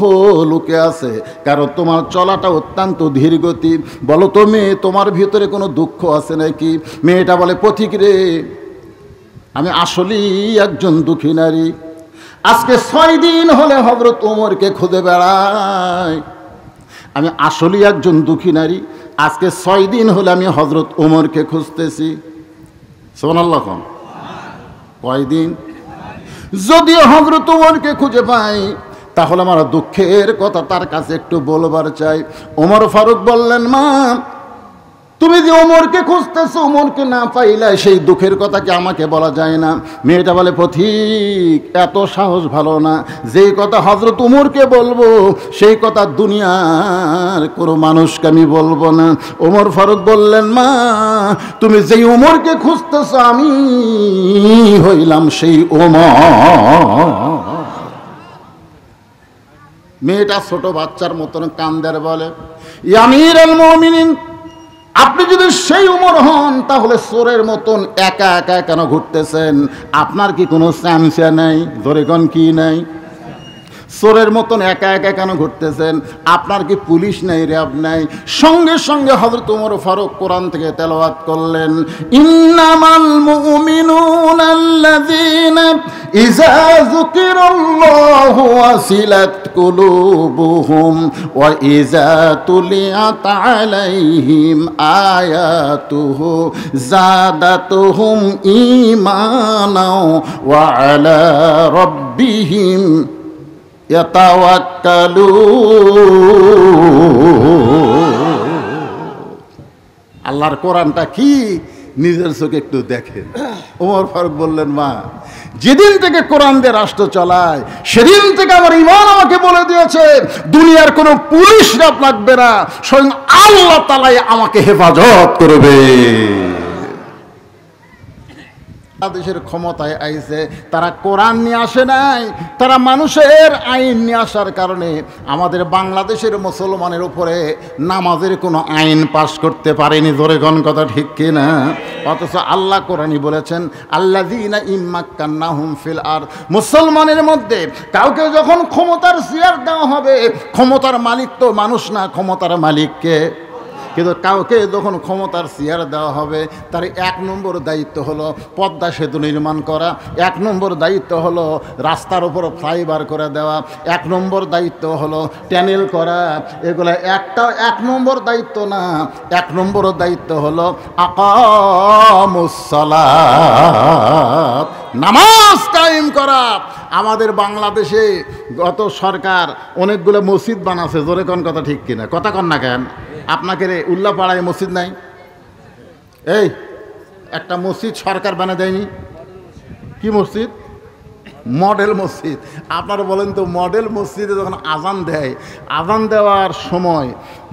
লুকে আছে, কারণ তোমার চলাটা অত্যন্ত ধীর গতি। বলো তো মেয়ে, তোমার ভিতরে কোনো দুঃখ আছে নাকি? মেয়েটা বলে, পথিক রে, আমি আসলেই একজন দুঃখী নারী। আজকে 6 দিন হলে হযরত ওমরকে খুঁজে বেড়াই। আমি আসলেই একজন দুঃখী নারী, আজকে 6 দিন হলে আমি হযরত ওমরকে খুঁজতেছি। সুবহানাল্লাহ। কয়দিন? যদিও হযরত ওমরকে খুঁজে পাই, তাহলে আমার দুঃখের কথা তার কাছে একটু বলবার চাই। ওমর ফারুক বললেন, মা তুমি যে ওমরকে খুঁজতেছো, ওমরকে না পাইলে সেই দুঃখের কথা কি আমাকে বলা যায় না? মেয়েটা বলে, পথিক এত সাহস ভালো না, যেই কথা হযরত ওমরকে বলবো সেই কথা দুনিয়ার কোনো মানুষকে আমি বলবো না। ওমর ফারুক বললেন, মা তুমি যেই ওমরকে খুঁজতেছো আমি হইলাম সেই ওমর। মেয়েটা ছোট বাচ্চার মতন কান্দের বলে, ইয়া আমিরুল মুমিনিন, আপনি যদি সেই উমর হন তাহলে চোরের মতন একা একা কেন ঘুরতেছেন? আপনার কি কোনো স্যামসা নাই? ধরে কোন কি নাই? চোরের মতন একা একা কেন ঘুরতেছেন? আপনার কি পুলিশ নাই, র্যাব নাই? সঙ্গে সঙ্গে হযরত ওমর ফারুক কোরআন থেকে তেলাওয়াত করলেন, ইন্নামাল মুমিনুনা আল্লাযীনা ইযা যুকিরাল্লাহু ওয়াসিলাত কুলুবুহুম ওয়া ইযা তুলিয়াত আলাইহিম আয়াতুহু যাদাতুহুম ঈমানাও ওয়া আলা রাব্বিহিম আল্লাহর কোরআনটা কি নিজের চোখে একটু দেখেন। ওমর ফারুক বললেন, মা যেদিন থেকে কোরআন দিয়ে রাষ্ট্র চালায় সেদিন থেকে আমার ঈমান আমাকে বলে দিয়েছে দুনিয়ার কোনো পুলিশ লাগবে না, স্বয়ং আল্লাহ তাআলাই আমাকে হেফাজত করবে। দেশের ক্ষমতায় আইছে, তারা কোরআন নিয়ে আসে নাই, তারা মানুষের আইন নিয়ে আসার কারণে আমাদের বাংলাদেশের মুসলমানের উপরে নামাজের কোনো আইন পাশ করতে পারেনি। জোরে কোন কথা ঠিক কিনা? অথচ আল্লাহ কোরআনই বলেছেন, আল্লাযীনা ইম্মাক্কান্নাহুম ফিল আরদ, মুসলমানের মধ্যে কাউকে যখন ক্ষমতার চেয়ার দেওয়া হবে, ক্ষমতার মালিক তো মানুষ না, ক্ষমতার মালিককে। কিন্তু কাউকে যখন ক্ষমতার চেয়ার দেওয়া হবে তার 1 নম্বর দায়িত্ব হলো পদ্মা সেতু নির্মাণ করা, 1 নম্বর দায়িত্ব হলো রাস্তার উপর ফ্লাইওভার করে দেওয়া, 1 নম্বর দায়িত্ব হলো ট্যানেল করা। এগুলো 1 নম্বর দায়িত্ব না, 1 নম্বর দায়িত্ব হলো আকামুস সালাত, নামাজ কায়েম করা। আমাদের বাংলাদেশে গত সরকার অনেকগুলো মসজিদ বানাচ্ছে। জোরে কোন কথা ঠিক কিনা? কথা কন না কেন? আপনাকে রে উল্লাপাড়ায় মসজিদ নাই? এই একটা মসজিদ সরকার বানা দেয়নি? কি মসজিদ? মডেল মসজিদ। আপনারা বলেন তো, মডেল মসজিদে যখন আজান দেয়, আজান দেওয়ার সময়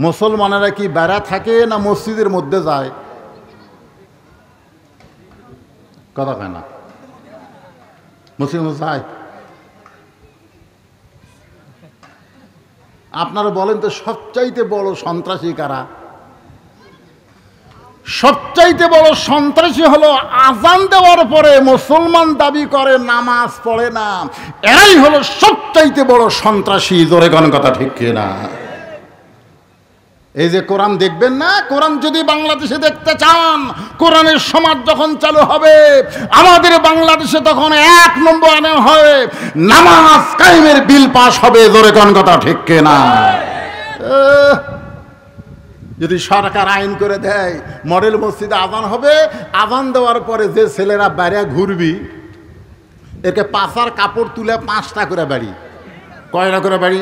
মুসলমানেরা কি বেড়া থাকে না মসজিদের মধ্যে যায়? কথা কয় না? মসজিদ যায়? আপনারা বলেন তো, সবচাইতে বড় সন্ত্রাসী কারা? সবচাইতে বড় সন্ত্রাসী হলো আজান দেওয়ার পরে মুসলমান দাবি করে নামাজ পড়ে না, এরাই হলো সবচাইতে বড় সন্ত্রাসী। জোরে কোন কথা ঠিক কিনা? এই যে কোরআন দেখবেন না, কোরআন যদি বাংলাদেশে দেখতে চান, কোরআনের সমাজ যখন চালু হবে আমাদের বাংলাদেশে, তখন 1 নম্বর আনে হবে নামাজ কায়েমের বিল পাস হবে। জোরে কোন কথা ঠিক কিনা? যদি সরকার আইন করে দেয় মডেল মসজিদে আজান হবে, আজান দেওয়ার পরে যে ছেলেরা বাইরে ঘুরবি একে পাশার কাপড় তুলে 5টা করে বাড়ি, কয়টা করে বাড়ি?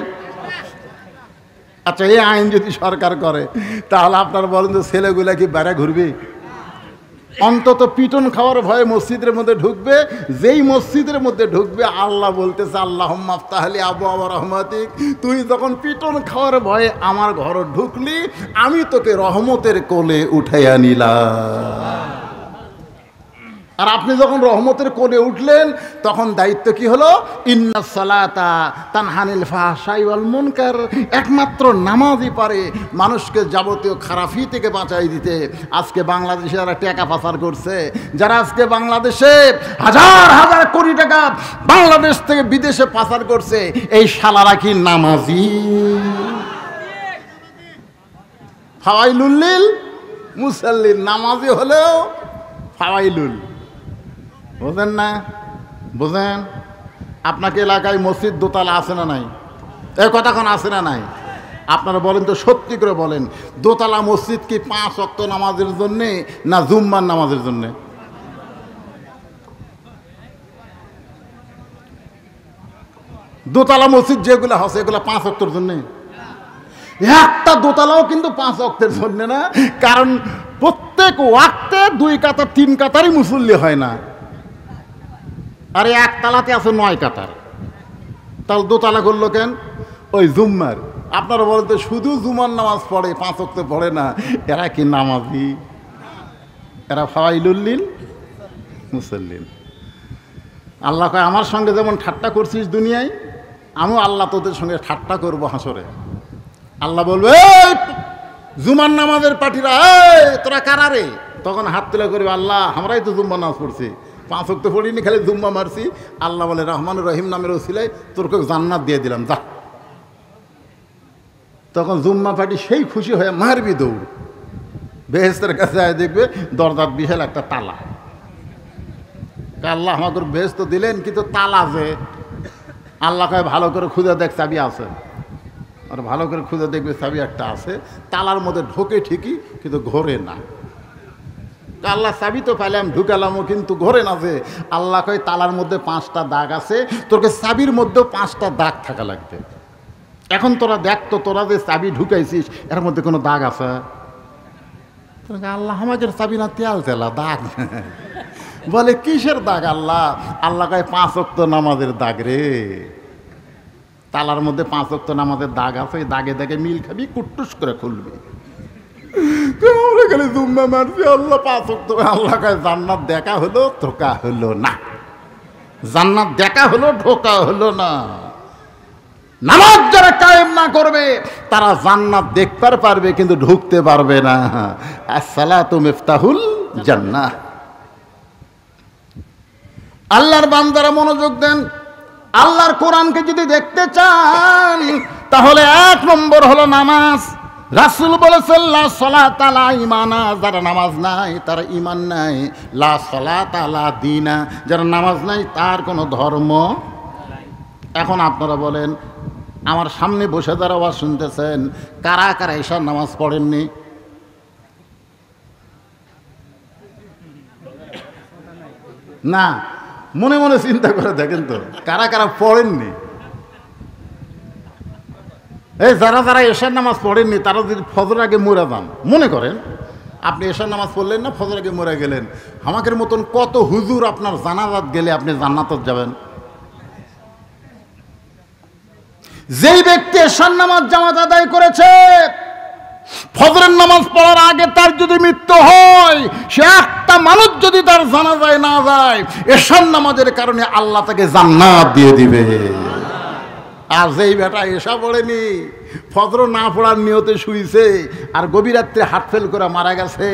আচ্ছা, এই আইন যদি সরকার করে তাহলে আপনারা বলেন তো, ছেলেগুলা কি বাইরে ঘুরবে? অন্তত পিটন খাওয়ার ভয়ে মসজিদের মধ্যে ঢুকবে। যেই মসজিদের মধ্যে ঢুকবে আল্লাহ বলতেছে, আল্লাহুম্মা আফতাহ লি আবওয়াব রাহমাতিক, তুই যখন পিটন খাওয়ার ভয়ে আমার ঘরে ঢুকলি, আমি তোকে রহমতের কোলে উঠাইয়া নিলাম। আর আপনি যখন রহমতের কোলে উঠলেন তখন দায়িত্ব কি হলো? ইন্নাস সালাতা তানহানিল ফাহশাই ওয়াল মুনকার, একমাত্র নামাজই পারে মানুষকে যাবতীয় খারাপি থেকে বাঁচাই দিতে। আজকে বাংলাদেশে যারা টাকা পাচার করছে, যারা আজকে বাংলাদেশে হাজার হাজার কোটি টাকা বাংলাদেশ থেকে বিদেশে পাচার করছে, এই শালারা কি নামাজি? ফাওয়াইলুল লিল মুসাল্লিন, নামাজি হলেও ফাওয়াইলুল। বুঝেন না? বুঝেন? আপনাকে এলাকায় মসজিদ দোতলা আছে না নাই? এই কথা কোন আছে না নাই? আপনারা বলেন তো, সত্যি করে বলেন, দোতলা মসজিদ কি 5 ওয়াক্ত নামাজের জন্যে না জুম্মার নামাজের জন্যে? দোতলা মসজিদ যেগুলো আছে এগুলো 5 ওয়াক্তের জন্যে? একটা দোতলাও কিন্তু 5 ওয়াক্তের জন্য না। কারণ প্রত্যেক ওয়াক্তে 2 কাতার 3 কাতারই মুসল্লি হয় না, আরে এক তালাতে আছে 9 কাতার, তাহলে দোতলা করলো কেন? ওই জুম্মার। আপনারা বলতে শুধু জুমার নামাজ পড়ে, 5 ওয়াক্ত পড়ে না, এরা কি নামাজি? এরা ফাওয়াইলুল্লিল মুসল্লিন। আল্লাহ কয় আমার সঙ্গে যেমন ঠাট্টা করছিস দুনিয়ায়, আমিও আল্লাহ তোদের সঙ্গে ঠাট্টা করবো হাসরে। আল্লাহ বলবে জুমার নামাজের পার্টিরা, তোরা কারা রে? তখন হাত তুলে করবে আল্লাহ আমরাই তো জুম্মার নামাজ পড়ছি, 5 ওয়াক্ত পড়িনি, খালি জুম্মা মারছি। আল্লাহ বলে রহমান রহিম নামের ওসিলায় তোরকে জান্নাত দিয়ে দিলাম, যা। তখন জুম্মা পার্টি সেই খুশি হয়ে মারবি দৌড়, বেহেস্তের কাছে আয় দেখবে দরজার বিশাল একটা তালা। আল্লাহ আমাকে বেহেস্ত দিলেন, কিন্তু তালা যে। আল্লাহ কয় ভালো করে খুঁজে দেখ চাবি আছে, আর ভালো করে খুঁজে দেখবে চাবি একটা আছে, তালার মধ্যে ঢোকে ঠিকই কিন্তু ঘোরে না। আল্লাহ চাবি তো পাইলাম, ঢুকালামও, কিন্তু ঘোরে না যে। আল্লাহ কয় তালার মধ্যে 5টা দাগ আছে, তোকে চাবির মধ্যেও 5টা দাগ থাকা লাগবে। এখন তোরা দেখ তো, তোরা যে চাবি ঢুকাইছিস এর মধ্যে কোনো দাগ আছে? আল্লাহ আমাদের চাবি না তেল তেলা দাগ। বলে কিসের দাগ আল্লাহ? আল্লাহ কয় 5 ওয়াক্ত নামাজের দাগ রে। তালার মধ্যে 5 ওয়াক্ত নামাজের দাগ আছে, এই দাগে দাগে মিল খাবি, কুট্টুস করে খুলবি। আমরা খালি জুম্মা মারছি, আল্লাহ 5 ওয়াক্ত। আল্লাহ কয় জান্নাত দেখা হলো, ধোকা হলো না। জান্নাত দেখা হলো, ধোকা হলো না। নামাজ যারা কায়েম না করবে তারা জান্নাত দেখতে পারবে কিন্তু ঢুকতে পারবে না। আসসালাতু মিফতাহুল জান্নাহ। আল্লাহর বান্দারা মনোযোগ দেন। আল্লাহর কোরআনকে যদি দেখতে চান তাহলে 1 নম্বর হলো নামাজ। রাসূল বলেছেন লা সালাতা লা ঈমানা, যারা নামাজ নাই তার ঈমান নাই। লা সালাতা লা দীনা, যারা নামাজ নাই তার কোনো ধর্ম। এখন আপনারা বলেন, আমার সামনে বসে যারা আওয়াজ শুনতেছেন, কারা কারা এশার নামাজ পড়েননি? না, মনে মনে চিন্তা করে দেখেন তো কারা কারা পড়েননি। এই যারা যারা এশার নামাজ পড়েননি তারা যদি ফজর আগে মরে যান, মনে করেন আপনি এশার নামাজ পড়লেন না, ফজর আগে মরে গেলেন, আমাদের মতন কত হুজুর আপনার জানাজাত গেলে আপনি জান্নাতত যাবেন। যেই ব্যক্তি এশার নামাজ জামাত আদায় করেছে, ফজরের নামাজ পড়ার আগে তার যদি মৃত্যু হয়, সে একটা মানুষ যদি তার জানাজায় না যায়, এশার নামাজের কারণে আল্লাহ তাকে জান্নাত দিয়ে দিবে। আর যেই বেটা এশা পড়েনি, ফজর না পড়ার নিয়তে শুইছে, আর গভীর রাত্রে হার্ট ফেল করে মারা গেছে,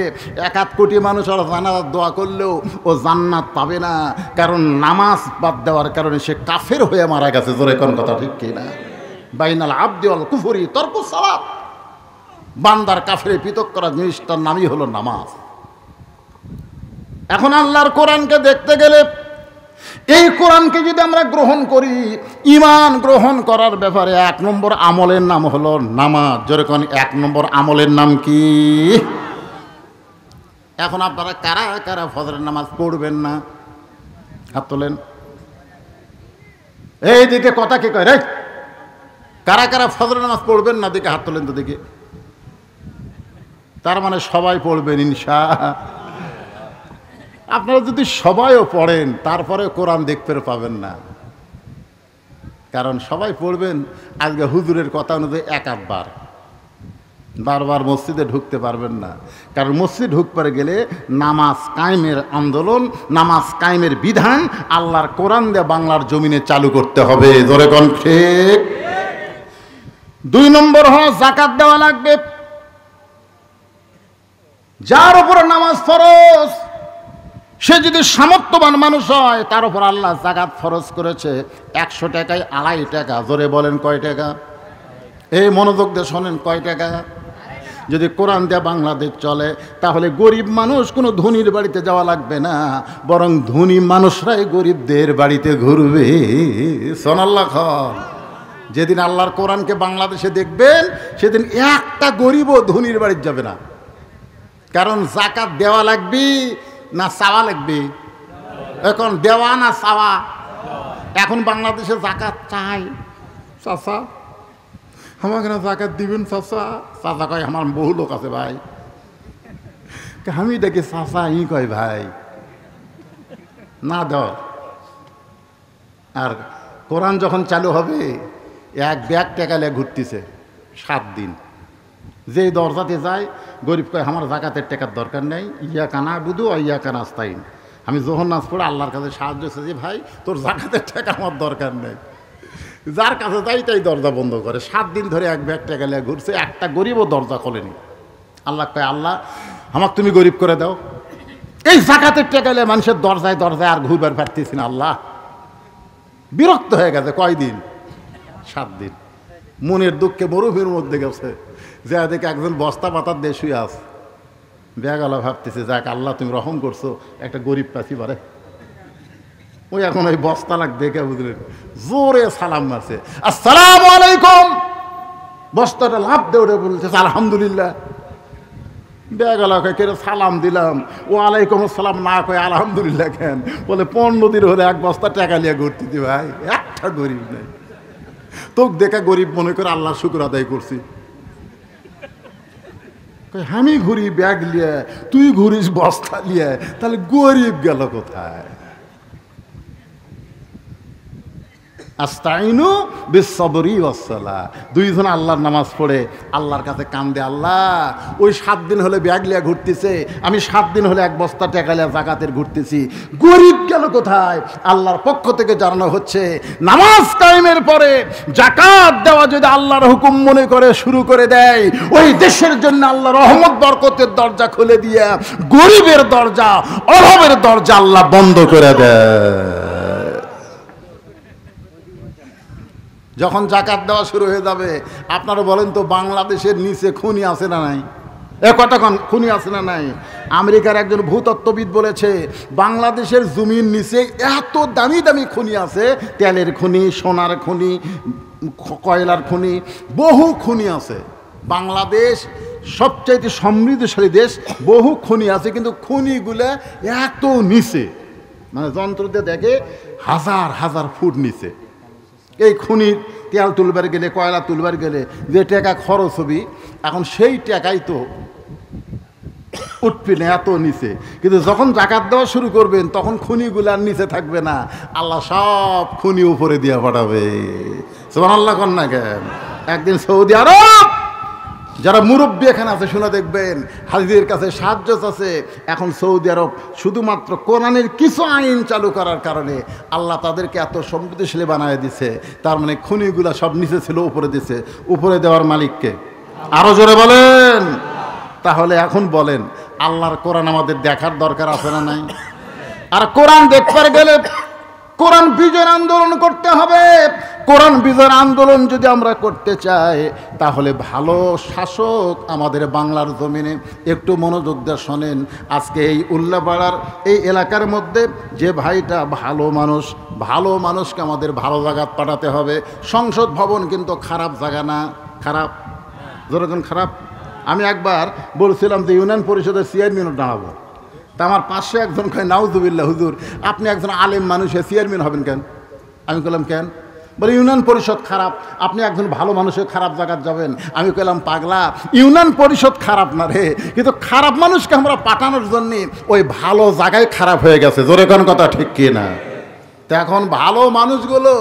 1 কোটি মানুষ আর জানাজার দোয়া করলেও ও জান্নাত পাবে না, কারণ নামাজ বাদ দেওয়ার কারণে সে কাফের হয়ে মারা গেছে। জোরে কোন কথা ঠিক কিনা? বাইনাল আবদি ওয়াল কুফরি তরকুস সালাত। বান্দার কাফেরে পৃথক করা জিনিসটার নামই হলো নামাজ। এখন আল্লাহর কোরআনকে দেখতে গেলে, এই কোরআনকে যদি আমরা গ্রহণ করি, ঈমান গ্রহণ করার ব্যাপারে 1 নম্বর আমলের নাম হলো নামাজ। যেরকম 1 নম্বর আমলের নাম কি? এখন আপনারা কারা কারা ফজরের নামাজ পড়বেন না? হাত তোলেন। এই দিকে কথা কে কয় রে? কারা কারা ফজরের নামাজ পড়বেন না দিকে হাত তোলেন তো দেখি। তার মানে সবাই পড়বেন ইনশাআল্লাহ। আপনারা যদি সবাইও পড়েন তারপরে কোরআন দেখতে পাবেন না, কারণ সবাই পড়বেন আজকে হুজুরের কথা অনুযায়ী 1-8 বার, বারবার মসজিদে ঢুকতে পারবেন না। কারণ মসজিদ ঢুকতে গেলে নামাজ কায়েমের আন্দোলন, নামাজ কায়েমের বিধান আল্লাহর কোরআন দিয়ে বাংলার জমিনে চালু করতে হবে। জোরে কোন ঠিক? 2 নম্বর হলো যাকাত দেওয়া লাগবে। যার উপর নামাজ ফরজ, সে যদি সামর্থ্যবান মানুষ হয়, তার উপর আল্লাহ যাকাত ফরজ করেছে 100 টাকায় 2.5 টাকা। জোরে বলেন কয় টাকা? এই মনোযোগ দিয়ে শোনেন, কয় টাকা? যদি কোরআন দিয়ে বাংলাদেশ চলে তাহলে গরিব মানুষ কোনো ধনীর বাড়িতে যাওয়া লাগবে না, বরং ধনী মানুষরাই গরিবদের বাড়িতে ঘুরবে। সোনাল্লাহ খান। যেদিন আল্লাহর কোরআনকে বাংলাদেশে দেখবেন সেদিন একটা গরিবও ধনীর বাড়িতে যাবে না। কারণ যাকাত দেওয়া লাগবে না চাওয়া লাগবে? এখন দেওয়া না চাওয়া? এখন বাংলাদেশে যাকাত চাই। চাচা আমাকে না যাকাত দিবেন চাচা? চাচা কয় আমার বহু লোক আছে ভাই, আমি দেখি চাচা ই কয় ভাই না দাও। আর কোরআন যখন চালু হবে এক ব্যাগ টাকা নিয়ে ঘুরতেছে 7 দিন। যেই দরজাতে যায় গরিব কয় আমার জাকাতের টাকার দরকার নেই, ইয়া কানা বুধু ইয়া কানা আস্তাইন। আমি যখন নাচ পড়ে আল্লাহর কাছে সাহায্য চাইছি, ভাই তোর জাকাতের টাকা আমার দরকার নেই। যার কাছে যাই তাই দরজা বন্ধ করে। 7 দিন ধরে এক ব্যাগ টাকা নিয়ে ঘুরছে, একটা গরিবও দরজা খোলেনি। আল্লাহ কয় আল্লাহ আমাকে তুমি গরিব করে দাও। এই জাকাতের টাকা নিয়ে মানুষের দরজায় দরজায় আর ঘুরবার পারতেছি না। আল্লাহ বিরক্ত হয়ে গেছে। কয়দিন? 7 দিন। মনের দুঃখে মরুভূমির মধ্যে গেছে, যে দেখে একজন বস্তা পাতার দিয়ে শুয়ে আছে। ব্যাগালা ভাবতেছে যাক আল্লাহ তুমি রহম করছো, একটা গরিব পাচ্ছি পারে। ওই এখন ওই বস্তা লাগ দেখে বুঝলেন জোরে সালাম মারছে, আসসালামু আলাইকুম। বস্তাটা লাভ দেওয়া বলছে আলহামদুলিল্লাহ। ব্যাগালাকে কেড়ে সালাম দিলাম, ও আলাইকুম আসসালাম না কয়ে আলহামদুলিল্লাহ কেন? বলে 15 দিন হলে এক বস্তা টাকা নিয়ে ঘুরতেছি ভাই, একটা গরিব নেই। তোকে দেখে গরিব মনে করে আল্লাহর শুকর আদায় করছি। আমি ঘুরি ব্যাগ লিয়ে, তুই ঘুরিস বস্তা লিয়ে, তাহলে গরিব গেল কোথায়? আস্তাইনু বিসসবরি ওয়াসসালাহ। দুইজন আল্লাহর নামাজ পড়ে আল্লাহর কাছে কান্দে, আল্লাহ ওই 7 দিন হলে ব্যাগ লিয়া ঘুরতেছে, আমি 7 দিন হলে এক বস্তা টাকা লিয়া জাকাতের ঘুরতেছি, গরিব গেল কোথায়? আল্লাহর পক্ষ থেকে জানানো হচ্ছে নামাজ কায়েমের পরে জাকাত দেওয়া যদি আল্লাহর হুকুম মনে করে শুরু করে দেয়, ওই দেশের জন্য আল্লাহ রহমত বরকতের দরজা খুলে দিয়ে গরিবের দরজা, অভাবের দরজা আল্লাহ বন্ধ করে দেয়। যখন জাকাত দেওয়া শুরু হয়ে যাবে, আপনারা বলেন তো বাংলাদেশের নিচে খনি আছে না নাই? কতক্ষণ খুনি আছে না নাই? আমেরিকার একজন ভূতত্ত্ববিদ বলেছে বাংলাদেশের জমির নিচে এত দামি দামি খনি আছে, তেলের খনি, সোনার খনি, কয়লার খনি, বহু খনি আছে। বাংলাদেশ সবচাইতে সমৃদ্ধশালী দেশ, বহু খনি আছে, কিন্তু খনিগুলো এত নিচে, মানে যন্ত্র দিয়ে দেখে 1000 1000 ফুট নিচে। এই খনির তেল তুলবার গেলে, কয়লা তুলবার গেলে যে টাকা খরচ হবি, এখন সেই টাকাই তো উঠবে না, এত নিচে। কিন্তু যখন জাকাত দেওয়া শুরু করবেন তখন খনিগুলার নিচে থাকবে না, আল্লাহ সব খনি উপরে দিয়ে পাঠাবে। সুবহানাল্লাহ কন না কেন? একদিন সৌদি আরব যারা মুরব্বী এখানে আছে শুনে দেখবেন, হাজিদের কাছে সাহায্য আছে। এখন সৌদি আরব শুধুমাত্র কোরআনের কিছু আইন চালু করার কারণে আল্লাহ তাদেরকে এত সমৃদ্ধশালী বানায় দিছে। তার মানে খনিগুলা সব নিচে ছিল, উপরে দিছে। উপরে দেওয়ার মালিককে আরো জোরে বলেন। তাহলে এখন বলেন আল্লাহর কোরআন আমাদের দেখার দরকার আছে না নাই? আর কোরআন দেখবার গেলে কোরআন বিজয়ের আন্দোলন করতে হবে। কোরআন বিজয়ের আন্দোলন যদি আমরা করতে চাই, তাহলে ভালো শাসক আমাদের বাংলার জমিনে। একটু মনোযোগ দিয়ে শোনেন। আজকে এই উল্লাপাড়ার এই এলাকার মধ্যে যে ভাইটা ভালো মানুষ, ভালো মানুষকে আমাদের ভালো জায়গা পাঠাতে হবে। সংসদ ভবন কিন্তু খারাপ জায়গা না, খারাপ যেরকম খারাপ। আমি একবার বলছিলাম যে ইউনিয়ন পরিষদের চেয়ারম্যানও দাঁড়াবো, তা আমার পাশে একজন কয় নাউজুবিল্লাহ হুজুর আপনি একজন আলেম মানুষের চেয়ারম্যান হবেন কেন? আমি বললাম কেন? বলে ইউনিয়ন পরিষদ খারাপ, আপনি একজন ভালো মানুষের খারাপ জায়গায় যাবেন। আমি কইলাম পাগলা, ইউনিয়ন পরিষদ খারাপ না রে, কিন্তু খারাপ মানুষকে আমরা পাঠানোর জন্যে ওই ভালো জায়গায় খারাপ হয়ে গেছে। জোরে কোন কথা ঠিক কি না? তো এখন ভালো মানুষগুলো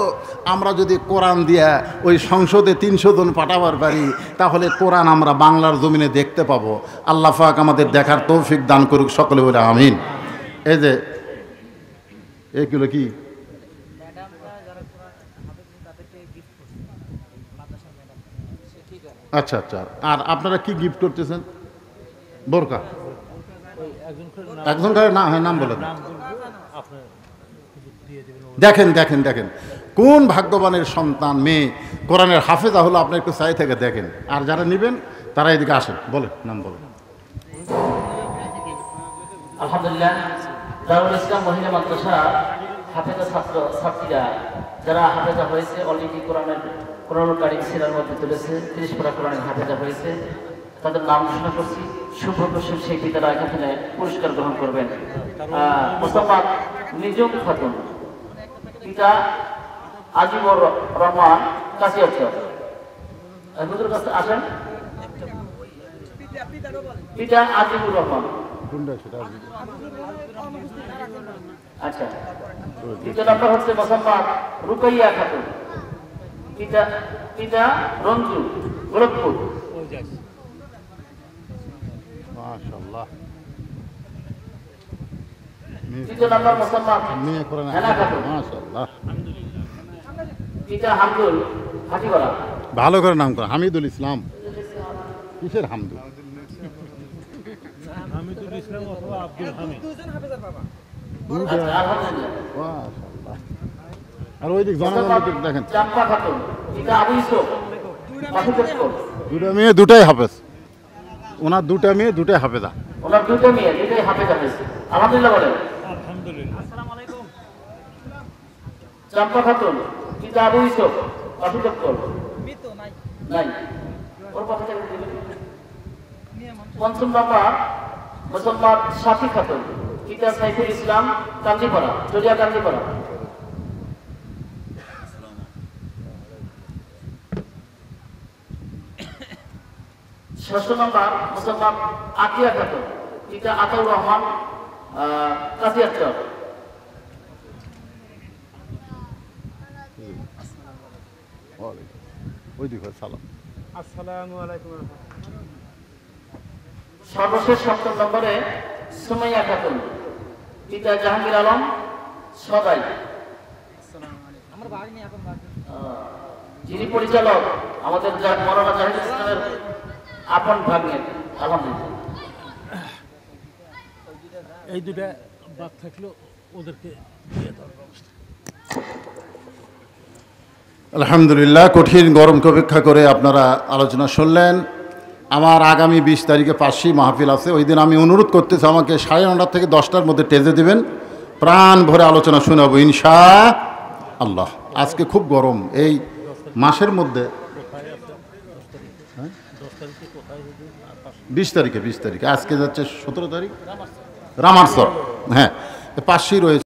আমরা যদি কোরআন দিয়া ওই সংসদে 300 জন পাঠাবার পারি, তাহলে কোরআন আমরা বাংলার জমিনে দেখতে পাবো। আল্লাহ পাক আমাদের দেখার তৌফিক দান করুক, সকলে বলে আমিন। এই যে এইগুলো কি আচ্ছা আচ্ছা, আর আপনারা কি গিফট করতেছেন? বোরকা একজন না, হ্যাঁ নাম বলেন। দেখেন দেখেন দেখেন কোন ভাগ্যবানের সন্তান মেয়ে কোরআনের হাফেজা হলো, আপনি একটু চাই থেকে দেখেন। আর যারা নেবেন তারা এদিকে আসেন, বলেন নাম বলেন। আলহামদুলিল্লাহ, দারুল ইসলাম মহিলা মাদ্রাসা হাফেজা ছাত্র ছাত্রীরা যারা হাফেজা হয়েছে, অলরেডি কোরআনুল কারীম সিরার মধ্যে তুলেছে, 30 পারা কোরআনের হাফেজা হয়েছে, তাদের নাম ঘোষণা করছি। সুপ্রদর্শন সেই পিতারা এখানে পুরস্কার গ্রহণ করবেন। মোসাম্মদ নিজম খাতুন, পিতা আজিবুর রহমান কাশিয়াচর। হুজুর কাছে আসেন। পিতা আজিবুর রহমান, কোনটা সেটা আচ্ছা, তৃতীয় নম্বর হচ্ছে মোসাম্মদ রুকাইয়া খাতুন, পিতা পিতা রঞ্জু, গোরখপুর। মাশাআল্লাহ। তৃতীয় নম্বর মোসাম্মদ মেয়ে করে না, হেনা খাতুন, মাশাআল্লাহ। পিতা হামদুল, হাটিগড়া। ভালো করে নাম করা, হামিদুল ইসলাম। কিসের হামদুল? হামিদুল ইসলাম অথবা আব্দুল হামিদ। আচ্ছা, আলহামদুলিল্লাহ। মাশাআল্লাহ। আর ওই দিক মোসাম্মদ জনগণ দেখেন, চাম্পা খাতুন, পিতা আবু ইউসুফ, পাঠকপুর। দুটা মেয়ে দুটাই হাফেজ। ওনার দুটা মেয়ে দুটাই হাফেজা। ওনার দুটো মেয়ে, দুটোই হাফেজা হয়েছে। আলহামদুলিল্লাহ বলেন। আলহামদুলিল্লাহ। চাম্পা খাতুন, পিতা আবু ইউসুফ, পাঠকপুর। নাই, ওর কথা থেকে দিবেন। পঞ্চম নম্বর মোসাম্মদ সাফি খাতুন, পিতা সাইফুল ইসলাম, কাঞ্জিপাড়া, চলিয়া কাঞ্জিপাড়া। ষষ্ঠ নম্বর মোসাম্মদ আতিয়া খাতুন, পিতা আতাউর রহমান, কাজিয়াচর। ওই দিক সালাম। আসসালামু আলাইকুম। সর্বশেষ সপ্তম নম্বরে সুমাইয়া খাতুন, পিতা জাহাঙ্গীর আলম, সদাই। যিনি পরিচালক আমাদের মৌলানা জাহিদ ইসলামের আপন ভাগ্নের। আলহামদুলিল্লাহ। এই দুটা বাদ থাকলো, ওদেরকে দিয়ে দেওয়ার ব্যবস্থা। আলহামদুলিল্লাহ, কঠিন গরমকে উপেক্ষা করে আপনারা আলোচনা শুনলেন। আমার আগামী 20 তারিখে পাঁচশি মাহফিল আছে। ওই দিন আমি অনুরোধ করতেছি আমাকে 9:30 থেকে 10টার মধ্যে টেজে দেবেন, প্রাণ ভরে আলোচনা শোনাবো ইনশা আল্লাহ। আজকে খুব গরম এই মাসের মধ্যে। 20 তারিখে আজকে যাচ্ছে 17 তারিখ রামারসর। হ্যাঁ, পাঁচশি রয়েছে।